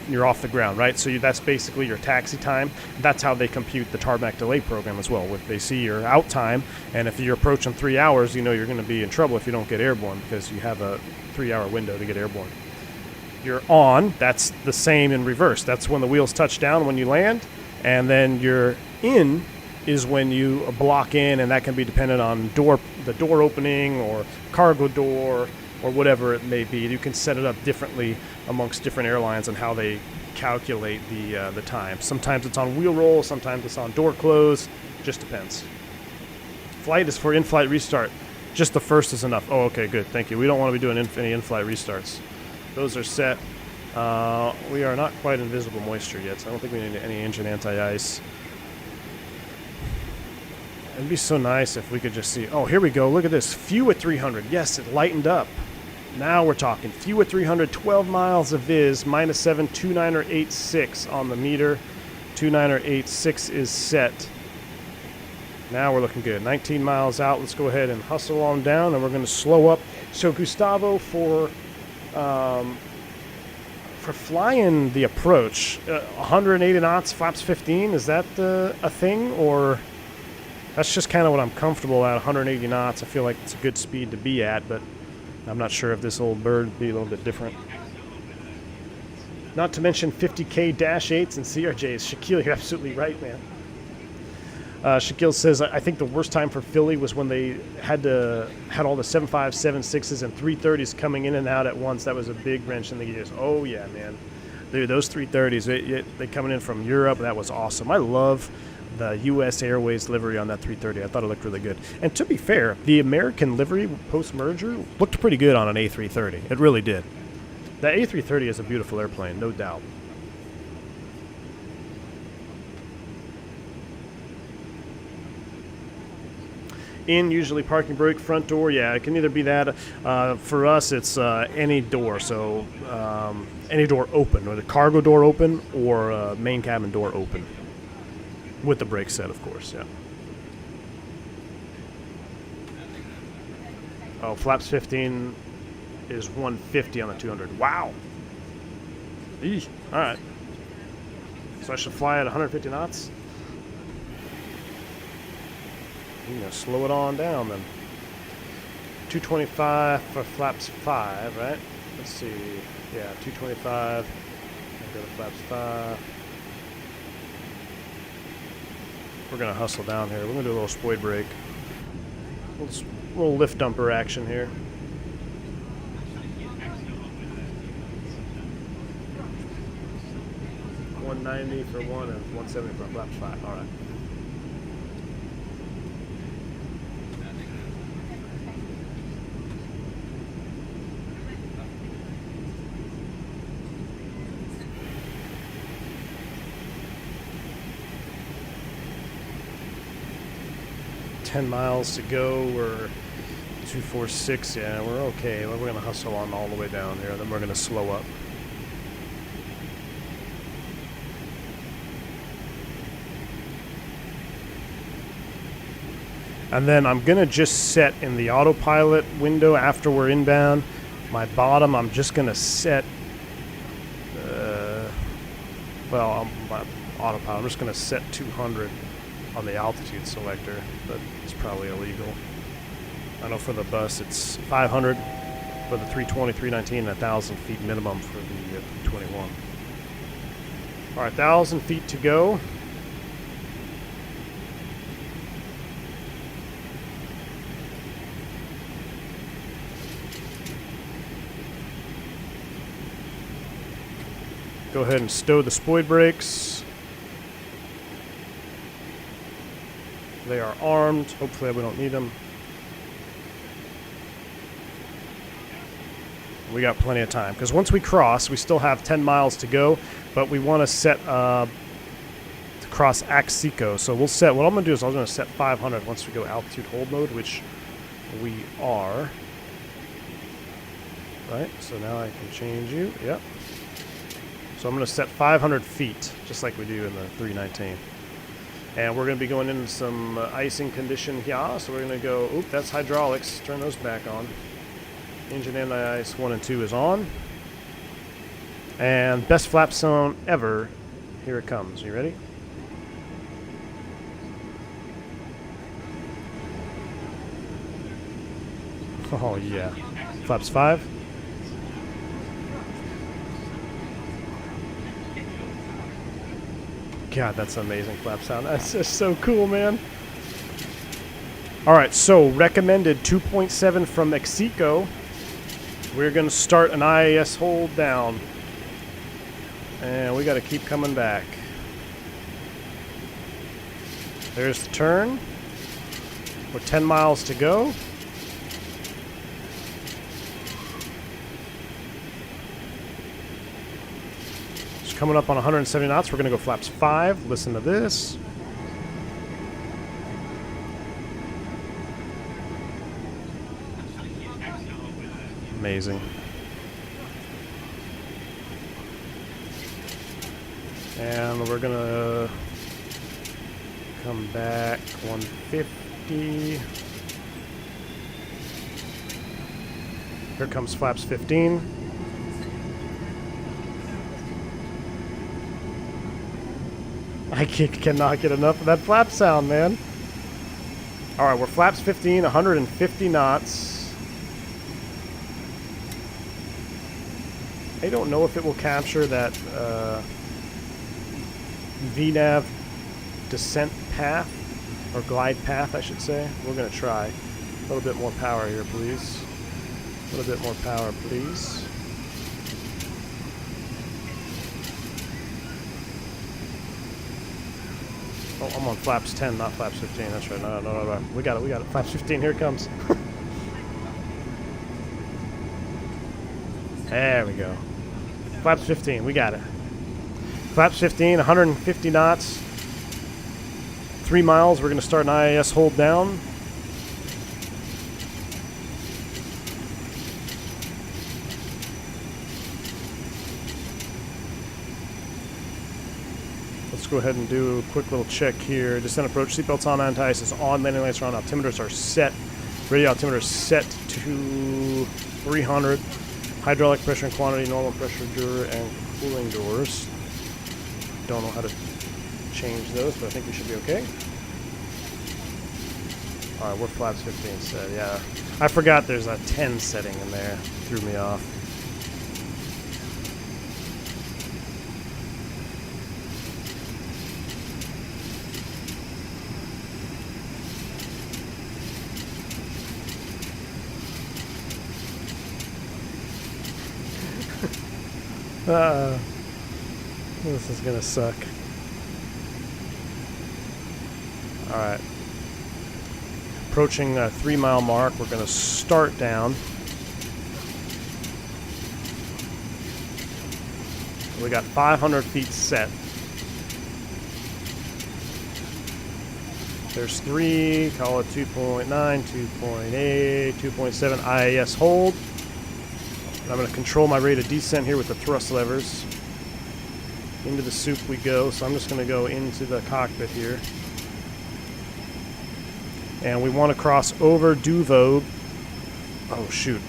You're off the ground, right? So that's basically your taxi time. That's how they compute the tarmac delay program as well. They see your out time, and if you're approaching 3 hours, you know you're going to be in trouble if you don't get airborne because you have a 3-hour window to get airborne. You're on, that's the same in reverse. That's when the wheels touch down when you land, and then you're in is when you block in, and that can be dependent on the door opening or cargo door or whatever it may be. You can set it up differently amongst different airlines and how they calculate the time. Sometimes it's on wheel roll, sometimes it's on door close, just depends. Flight is for in-flight restart. Just the first is enough. Oh, okay, good, thank you. We don't want to be doing any in-flight restarts. Those are set. We are not quite in visible moisture yet, so I don't think we need any engine anti-ice. It'd be so nice if we could just see. Oh, here we go. Look at this. Few at 300. Yes, it lightened up. Now we're talking. Few at 300, 12 miles of viz, -7, 2986 on the meter. 2986 is set. Now we're looking good. 19 miles out. Let's go ahead and hustle on down, and we're going to slow up. So Gustavo, for flying the approach, 180 knots, flaps 15, is that a thing, or that's just kind of what I'm comfortable at, 180 knots. I feel like it's a good speed to be at, but I'm not sure if this old bird would be a little bit different. Not to mention 50K Dash 8s and CRJs. Shaquille, you're absolutely right, man. Shaquille says, I think the worst time for Philly was when they had all the 75s, 76s, and 330s coming in and out at once. That was a big wrench in the gears. Oh, yeah, man. Dude, those 330s, they coming in from Europe. That was awesome. I love the U.S. Airways livery on that 330. I thought it looked really good. And to be fair, the American livery post-merger looked pretty good on an A330. It really did. The A330 is a beautiful airplane, no doubt. In, usually parking brake, front door. Yeah, it can either be that. For us, it's any door. So any door open, or the cargo door open, or main cabin door open. With the brake set, of course, yeah. Oh, flaps 15 is 150 on the 200. Wow. Eesh. All right. So I should fly at 150 knots? I'm going to slow it on down then. 225 for flaps 5, right? Let's see. Yeah, 225. I'll go to flaps 5. We're going to hustle down here. We're going to do a little spoid brake. Little lift dumper action here. $190 for 1 and $170 for flaps 5. All right. Miles to go. We're 246. Yeah, we're okay. We're going to hustle on all the way down here. Then we're going to slow up. And then I'm going to just set in the autopilot window after we're inbound. My bottom, I'm just going to set, my autopilot, I'm just going to set 200 on the altitude selector, but it's probably illegal. I know for the bus it's 500 for the 320, 319, and 1,000 feet minimum for the 321. All right, 1,000 feet to go. Go ahead and stow the spoid brakes. They are armed. Hopefully we don't need them. We got plenty of time, because once we cross, we still have 10 miles to go, but we want to set to cross Axico. So we'll set, what I'm going to do is I'm going to set 500 once we go altitude hold mode, which we are. Right, so now I can change you. Yep. So I'm going to set 500 feet, just like we do in the 319. And we're going to be going into some icing condition here. So we're going to go, oop, that's hydraulics. Turn those back on. Engine anti-ice 1 and 2 is on. And best flap zone ever. Here it comes. You ready? Oh, yeah. Flaps 5. God, that's amazing flap sound. That's just so cool, man. All right, so recommended 2.7 from Mexico. We're going to start an IAS hold down. And we got to keep coming back. There's the turn. We're 10 miles to go. Coming up on 170 knots. We're going to go flaps 5. Listen to this. Amazing. And we're going to come back 150. Here comes flaps 15. I cannot get enough of that flap sound, man. All right, we're flaps 15, 150 knots. I don't know if it will capture that VNAV descent path, or glide path, I should say. We're going to try. A little bit more power here, please. A little bit more power, please. Oh, I'm on flaps 10, not flaps 15. That's right. No. We got it. Flaps 15, here it comes. There we go. Flaps 15, we got it. Flaps 15, 150 knots. 3 miles, we're going to start an IAS hold down. Let's go ahead and do a quick little check here. Descent approach, seatbelts on, anti-ice is on, landing lights are on, altimeters are set. Radio altimeter is set to 300. Hydraulic pressure and quantity, normal pressure door, and cooling doors. Don't know how to change those, but I think we should be okay. Alright, we're flaps 15 set, yeah. I forgot there's a 10 setting in there. Threw me off. This is gonna suck. Alright. Approaching a 3 mile mark, we're gonna start down. We got 500 feet set. There's 3, call it 2.9, 2.8, 2.7 IAS hold. I'm going to control my rate of descent here with the thrust levers. Into the soup we go, so I'm just going to go into the cockpit here. And we want to cross over Duvo. Oh, shoot.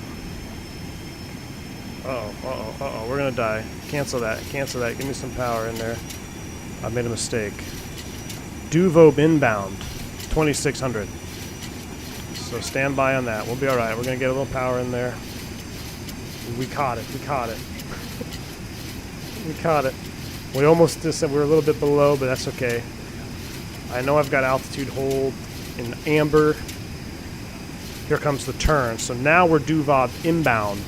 Uh-oh, we're going to die. Cancel that, give me some power in there. I made a mistake. Duvo inbound, 2600. So stand by on that, we'll be alright. We're going to get a little power in there. We caught it. We caught it. We almost just said we were a little bit below, but that's okay. I know I've got altitude hold in amber. Here comes the turn. So now we're Duvob inbound.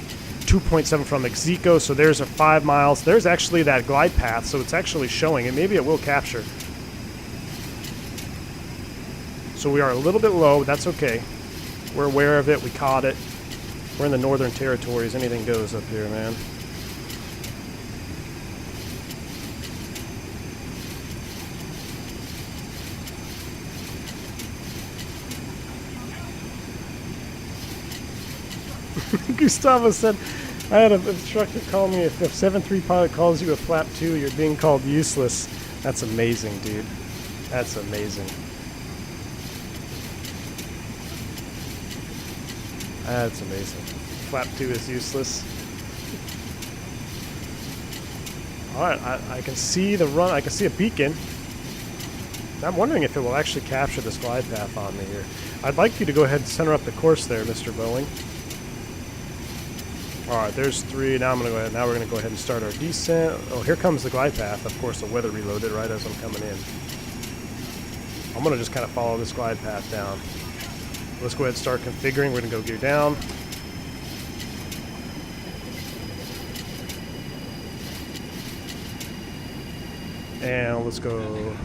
2.7 from Mexico, so there's a 5 miles. There's actually that glide path, so it's actually showing it. Maybe it will capture. So we are a little bit low. That's okay. We're aware of it. We caught it. We're in the Northern Territories. Anything goes up here, man. Gustavo said, I had an instructor call me, if 7-3 pilot calls you a flap 2, you're being called useless. That's amazing, dude. That's amazing. That's amazing. Flap 2 is useless. Alright, I can see the run. I can see a beacon. I'm wondering if it will actually capture this glide path on me here. I'd like you to go ahead and center up the course there, Mr. Boeing. Alright, there's 3. Now I'm going to go ahead. Now we're going to go ahead and start our descent. Oh, here comes the glide path. Of course, the weather reloaded right as I'm coming in. I'm going to just kind of follow this glide path down. Let's go ahead and start configuring. We're going to go gear down. And let's go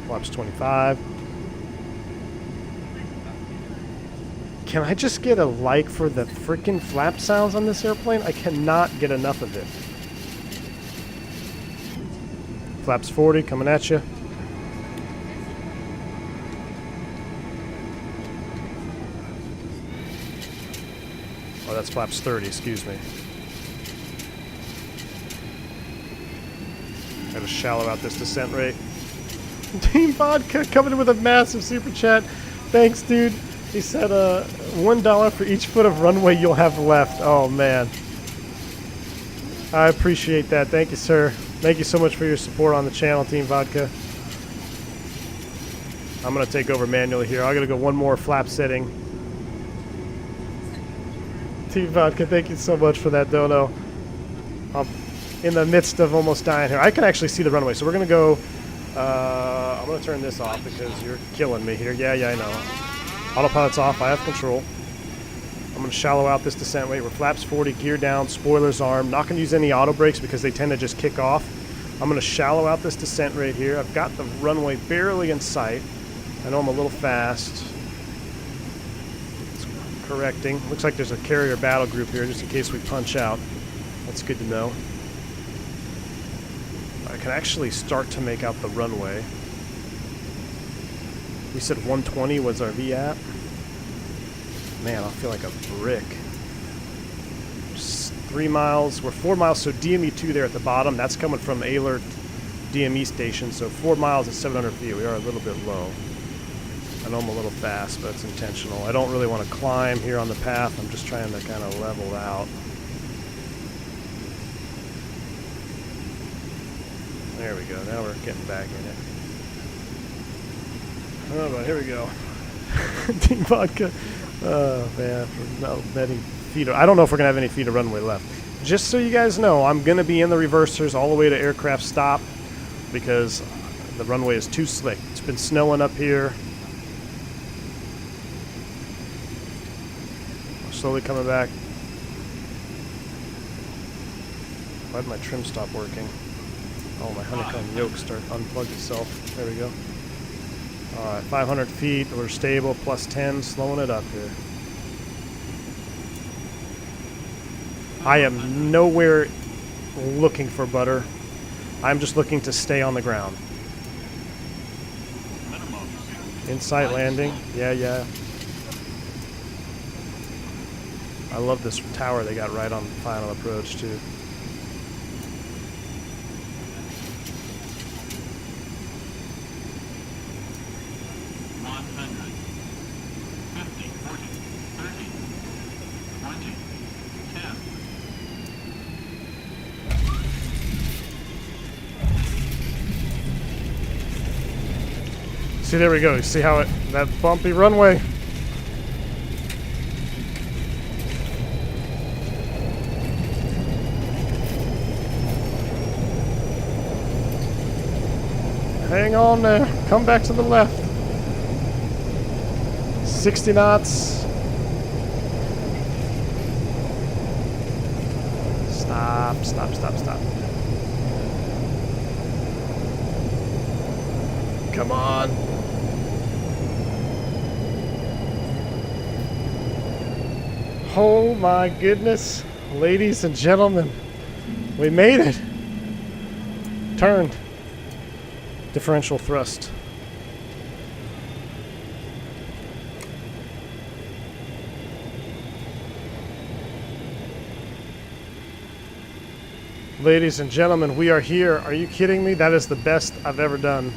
flaps 25. Can I just get a like for the freaking flap sounds on this airplane? I cannot get enough of it. Flaps 40 coming at you. Oh, that's flaps 30, excuse me. Gotta shallow out this descent rate. Team Vodka coming in with a massive super chat. Thanks, dude. He said $1 for each foot of runway you'll have left. Oh, man. I appreciate that. Thank you, sir. Thank you so much for your support on the channel, Team Vodka. I'm going to take over manually here. I'm going to go one more flap setting. Team Vodka, thank you so much for that dono. I'm in the midst of almost dying here. I can actually see the runway, so we're going to go... I'm going to turn this off because you're killing me here. Yeah, I know. Autopilot's off. I have control. I'm going to shallow out this descent weight. We're flaps 40, gear down, spoilers armed. Not going to use any auto brakes because they tend to just kick off. I'm going to shallow out this descent rate here. I've got the runway barely in sight. I know I'm a little fast. It's correcting. Looks like there's a carrier battle group here just in case we punch out. That's good to know. I can actually start to make out the runway. We said 120 was our VAP. Man, I feel like a brick. Just 3 miles. We're 4 miles, so DME2 there at the bottom. That's coming from Alert DME station, so 4 miles at 700 feet. We are a little bit low. I know I'm a little fast, but it's intentional. I don't really want to climb here on the path. I'm just trying to kind of level out. There we go. Now we're getting back in it. Oh, but here we go. Team Vodka. Oh, man. No, many feet. I don't know if we're going to have any feet of runway left. Just so you guys know, I'm going to be in the reversers all the way to aircraft stop because the runway is too slick. It's been snowing up here. I'm slowly coming back. Why did my trim stop working? Oh, my honeycomb yoke unplugged itself. There we go. Alright, 500 feet. We're stable. Plus 10. Slowing it up here. I am nowhere looking for butter. I'm just looking to stay on the ground. In-sight landing. Yeah. I love this tower they got right on the final approach, too. See, there we go. You see how that bumpy runway. Hang on there. Come back to the left. 60 knots. Stop. Come on. Oh my goodness, ladies and gentlemen, we made it. Turned. Differential thrust. Ladies and gentlemen, we are here. Are you kidding me? That is the best I've ever done.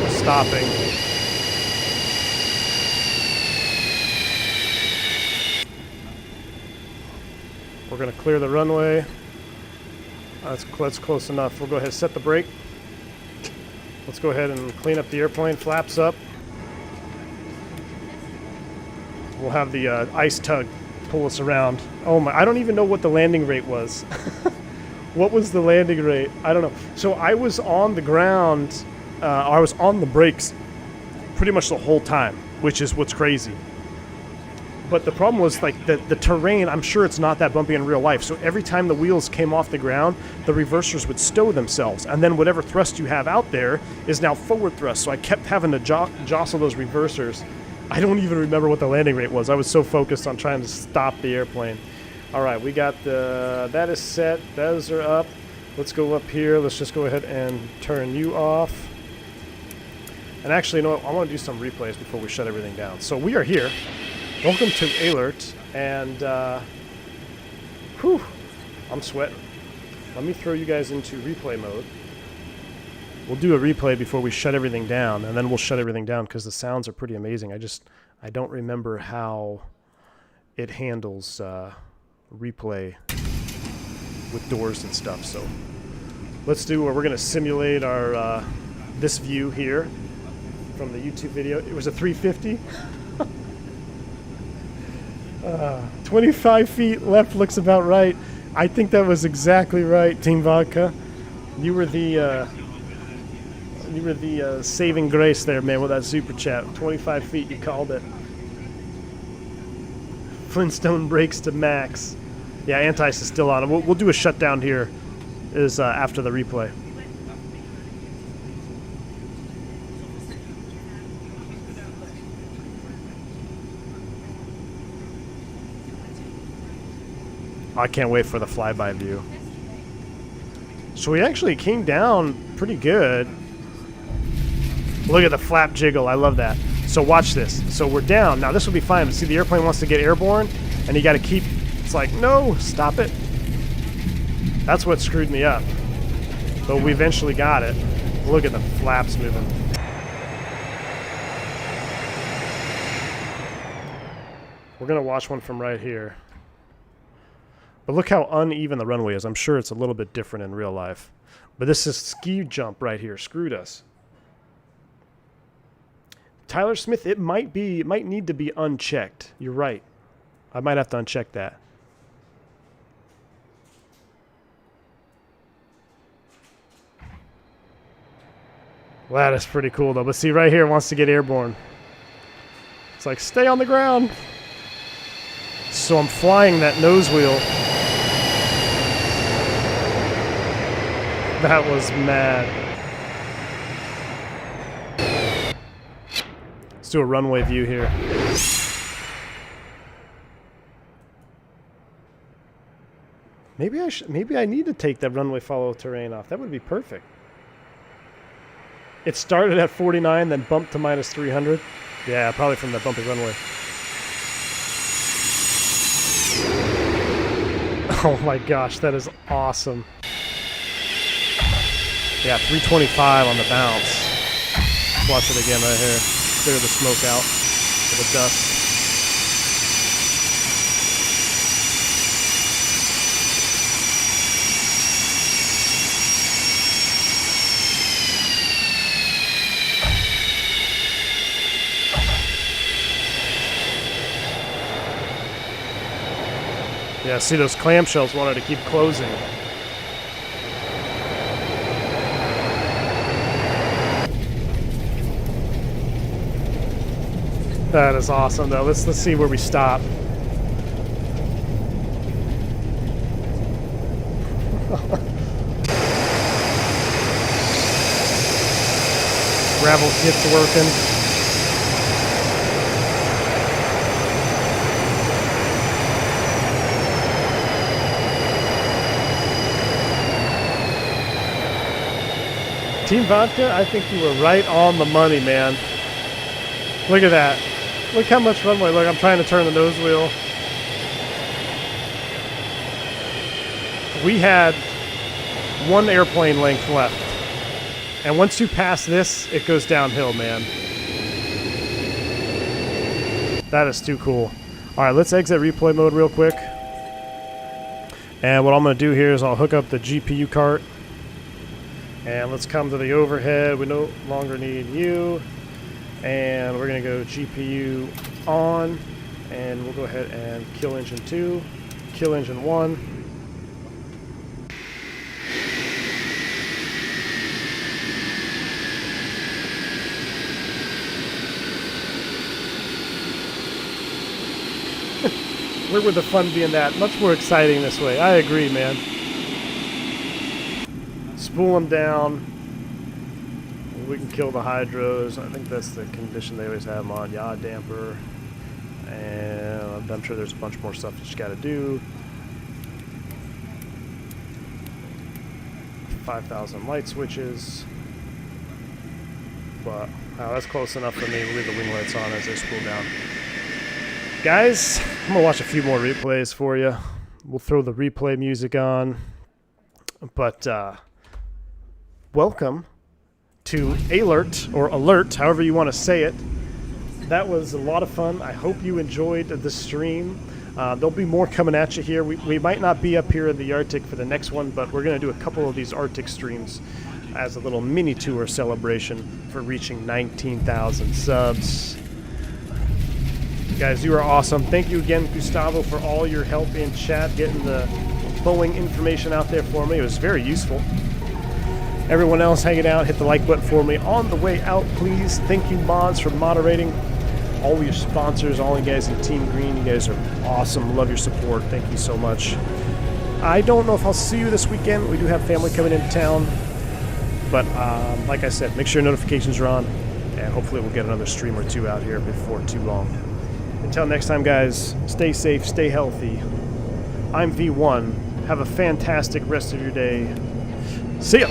Stopping. We're going to clear the runway. That's close enough. We'll go ahead and set the brake. Let's go ahead and clean up the airplane. Flaps up. We'll have the ice tug pull us around. Oh my, I don't even know what the landing rate was. What was the landing rate? I don't know. So I was on the ground, I was on the brakes pretty much the whole time, which is what's crazy. But the problem was, like, the terrain, I'm sure it's not that bumpy in real life. So every time the wheels came off the ground, the reversers would stow themselves. And then whatever thrust you have out there is now forward thrust. So I kept having to jostle those reversers. I don't even remember what the landing rate was. I was so focused on trying to stop the airplane. All right, we got that is set. Those are up. Let's go up here. Let's just go ahead and turn you off. And actually, you know what? I want to do some replays before we shut everything down. So we are here. Welcome to Alert, and I'm sweating. Let me throw you guys into replay mode. We'll do a replay before we shut everything down, and then we'll shut everything down because the sounds are pretty amazing. I don't remember how it handles replay with doors and stuff. So let's do. We're going to simulate our this view here from the YouTube video. It was a 350. 25 feet left looks about right. I think that was exactly right, Team Vodka. You were the saving grace there, man, with that super chat. 25 feet, you called it. Flintstone brakes to max. Yeah, Antis is still on. We'll do a shutdown here is after the replay. I can't wait for the flyby view. So we actually came down pretty good. Look at the flap jiggle. I love that. So watch this. So we're down. Now this will be fine. But see, the airplane wants to get airborne, and you got to keep... It's like, no, stop it. That's what screwed me up. But we eventually got it. Look at the flaps moving. We're going to watch one from right here. But look how uneven the runway is. I'm sure it's a little bit different in real life. But this is ski jump right here. Screwed us. Tyler Smith, it might need to be unchecked. You're right. I might have to uncheck that. Wow, that's pretty cool though. But see, right here, it wants to get airborne. It's like, stay on the ground. So I'm flying that nose wheel. That was mad. Let's do a runway view here. Maybe I need to take that runway follow terrain off. That would be perfect. It started at 49, then bumped to minus 300. Yeah, probably from that bumpy runway. Oh my gosh, that is awesome. Yeah, 325 on the bounce. Let's watch it again right here. Clear the smoke out for the dust. Yeah, see, those clamshells wanted to keep closing. That is awesome, though. Let's see where we stop. Gravel kit's working. Team Vodka, I think you were right on the money, man. Look at that. Look how much runway. Look, I'm trying to turn the nose wheel. We had one airplane length left. And once you pass this, it goes downhill, man. That is too cool. All right, let's exit replay mode real quick. And what I'm going to do here is I'll hook up the GPU cart. And let's come to the overhead. We no longer need you. And we're going to go GPU on. And we'll go ahead and kill engine 2, kill engine 1. Where would the fun be in that? Much more exciting this way. I agree, man. Spool them down. We can kill the hydros. I think that's the condition they always have them on. Yaw damper. And I'm sure there's a bunch more stuff that you got to do. 5,000 light switches. But that's close enough for me. We'll leave the wing lights on as they spool down. Guys, I'm going to watch a few more replays for you. We'll throw the replay music on. But welcome to Alert, or Alert, however you want to say it. That was a lot of fun. I hope you enjoyed the stream. There'll be more coming at you here. We might not be up here in the Arctic for the next one, but we're going to do a couple of these Arctic streams as a little mini tour celebration for reaching 19,000 subs. Guys, you are awesome. Thank you again, Gustavo, for all your help in chat, getting the Boeing information out there for me. It was very useful. Everyone else hanging out, hit the like button for me on the way out, please. Thank you, mods, for moderating. All your sponsors, all you guys in Team Green, you guys are awesome. Love your support. Thank you so much. I don't know if I'll see you this weekend. We do have family coming into town. But like I said, make sure your notifications are on. And hopefully we'll get another stream or two out here before too long. Until next time, guys, stay safe, stay healthy. I'm V1. Have a fantastic rest of your day. See ya!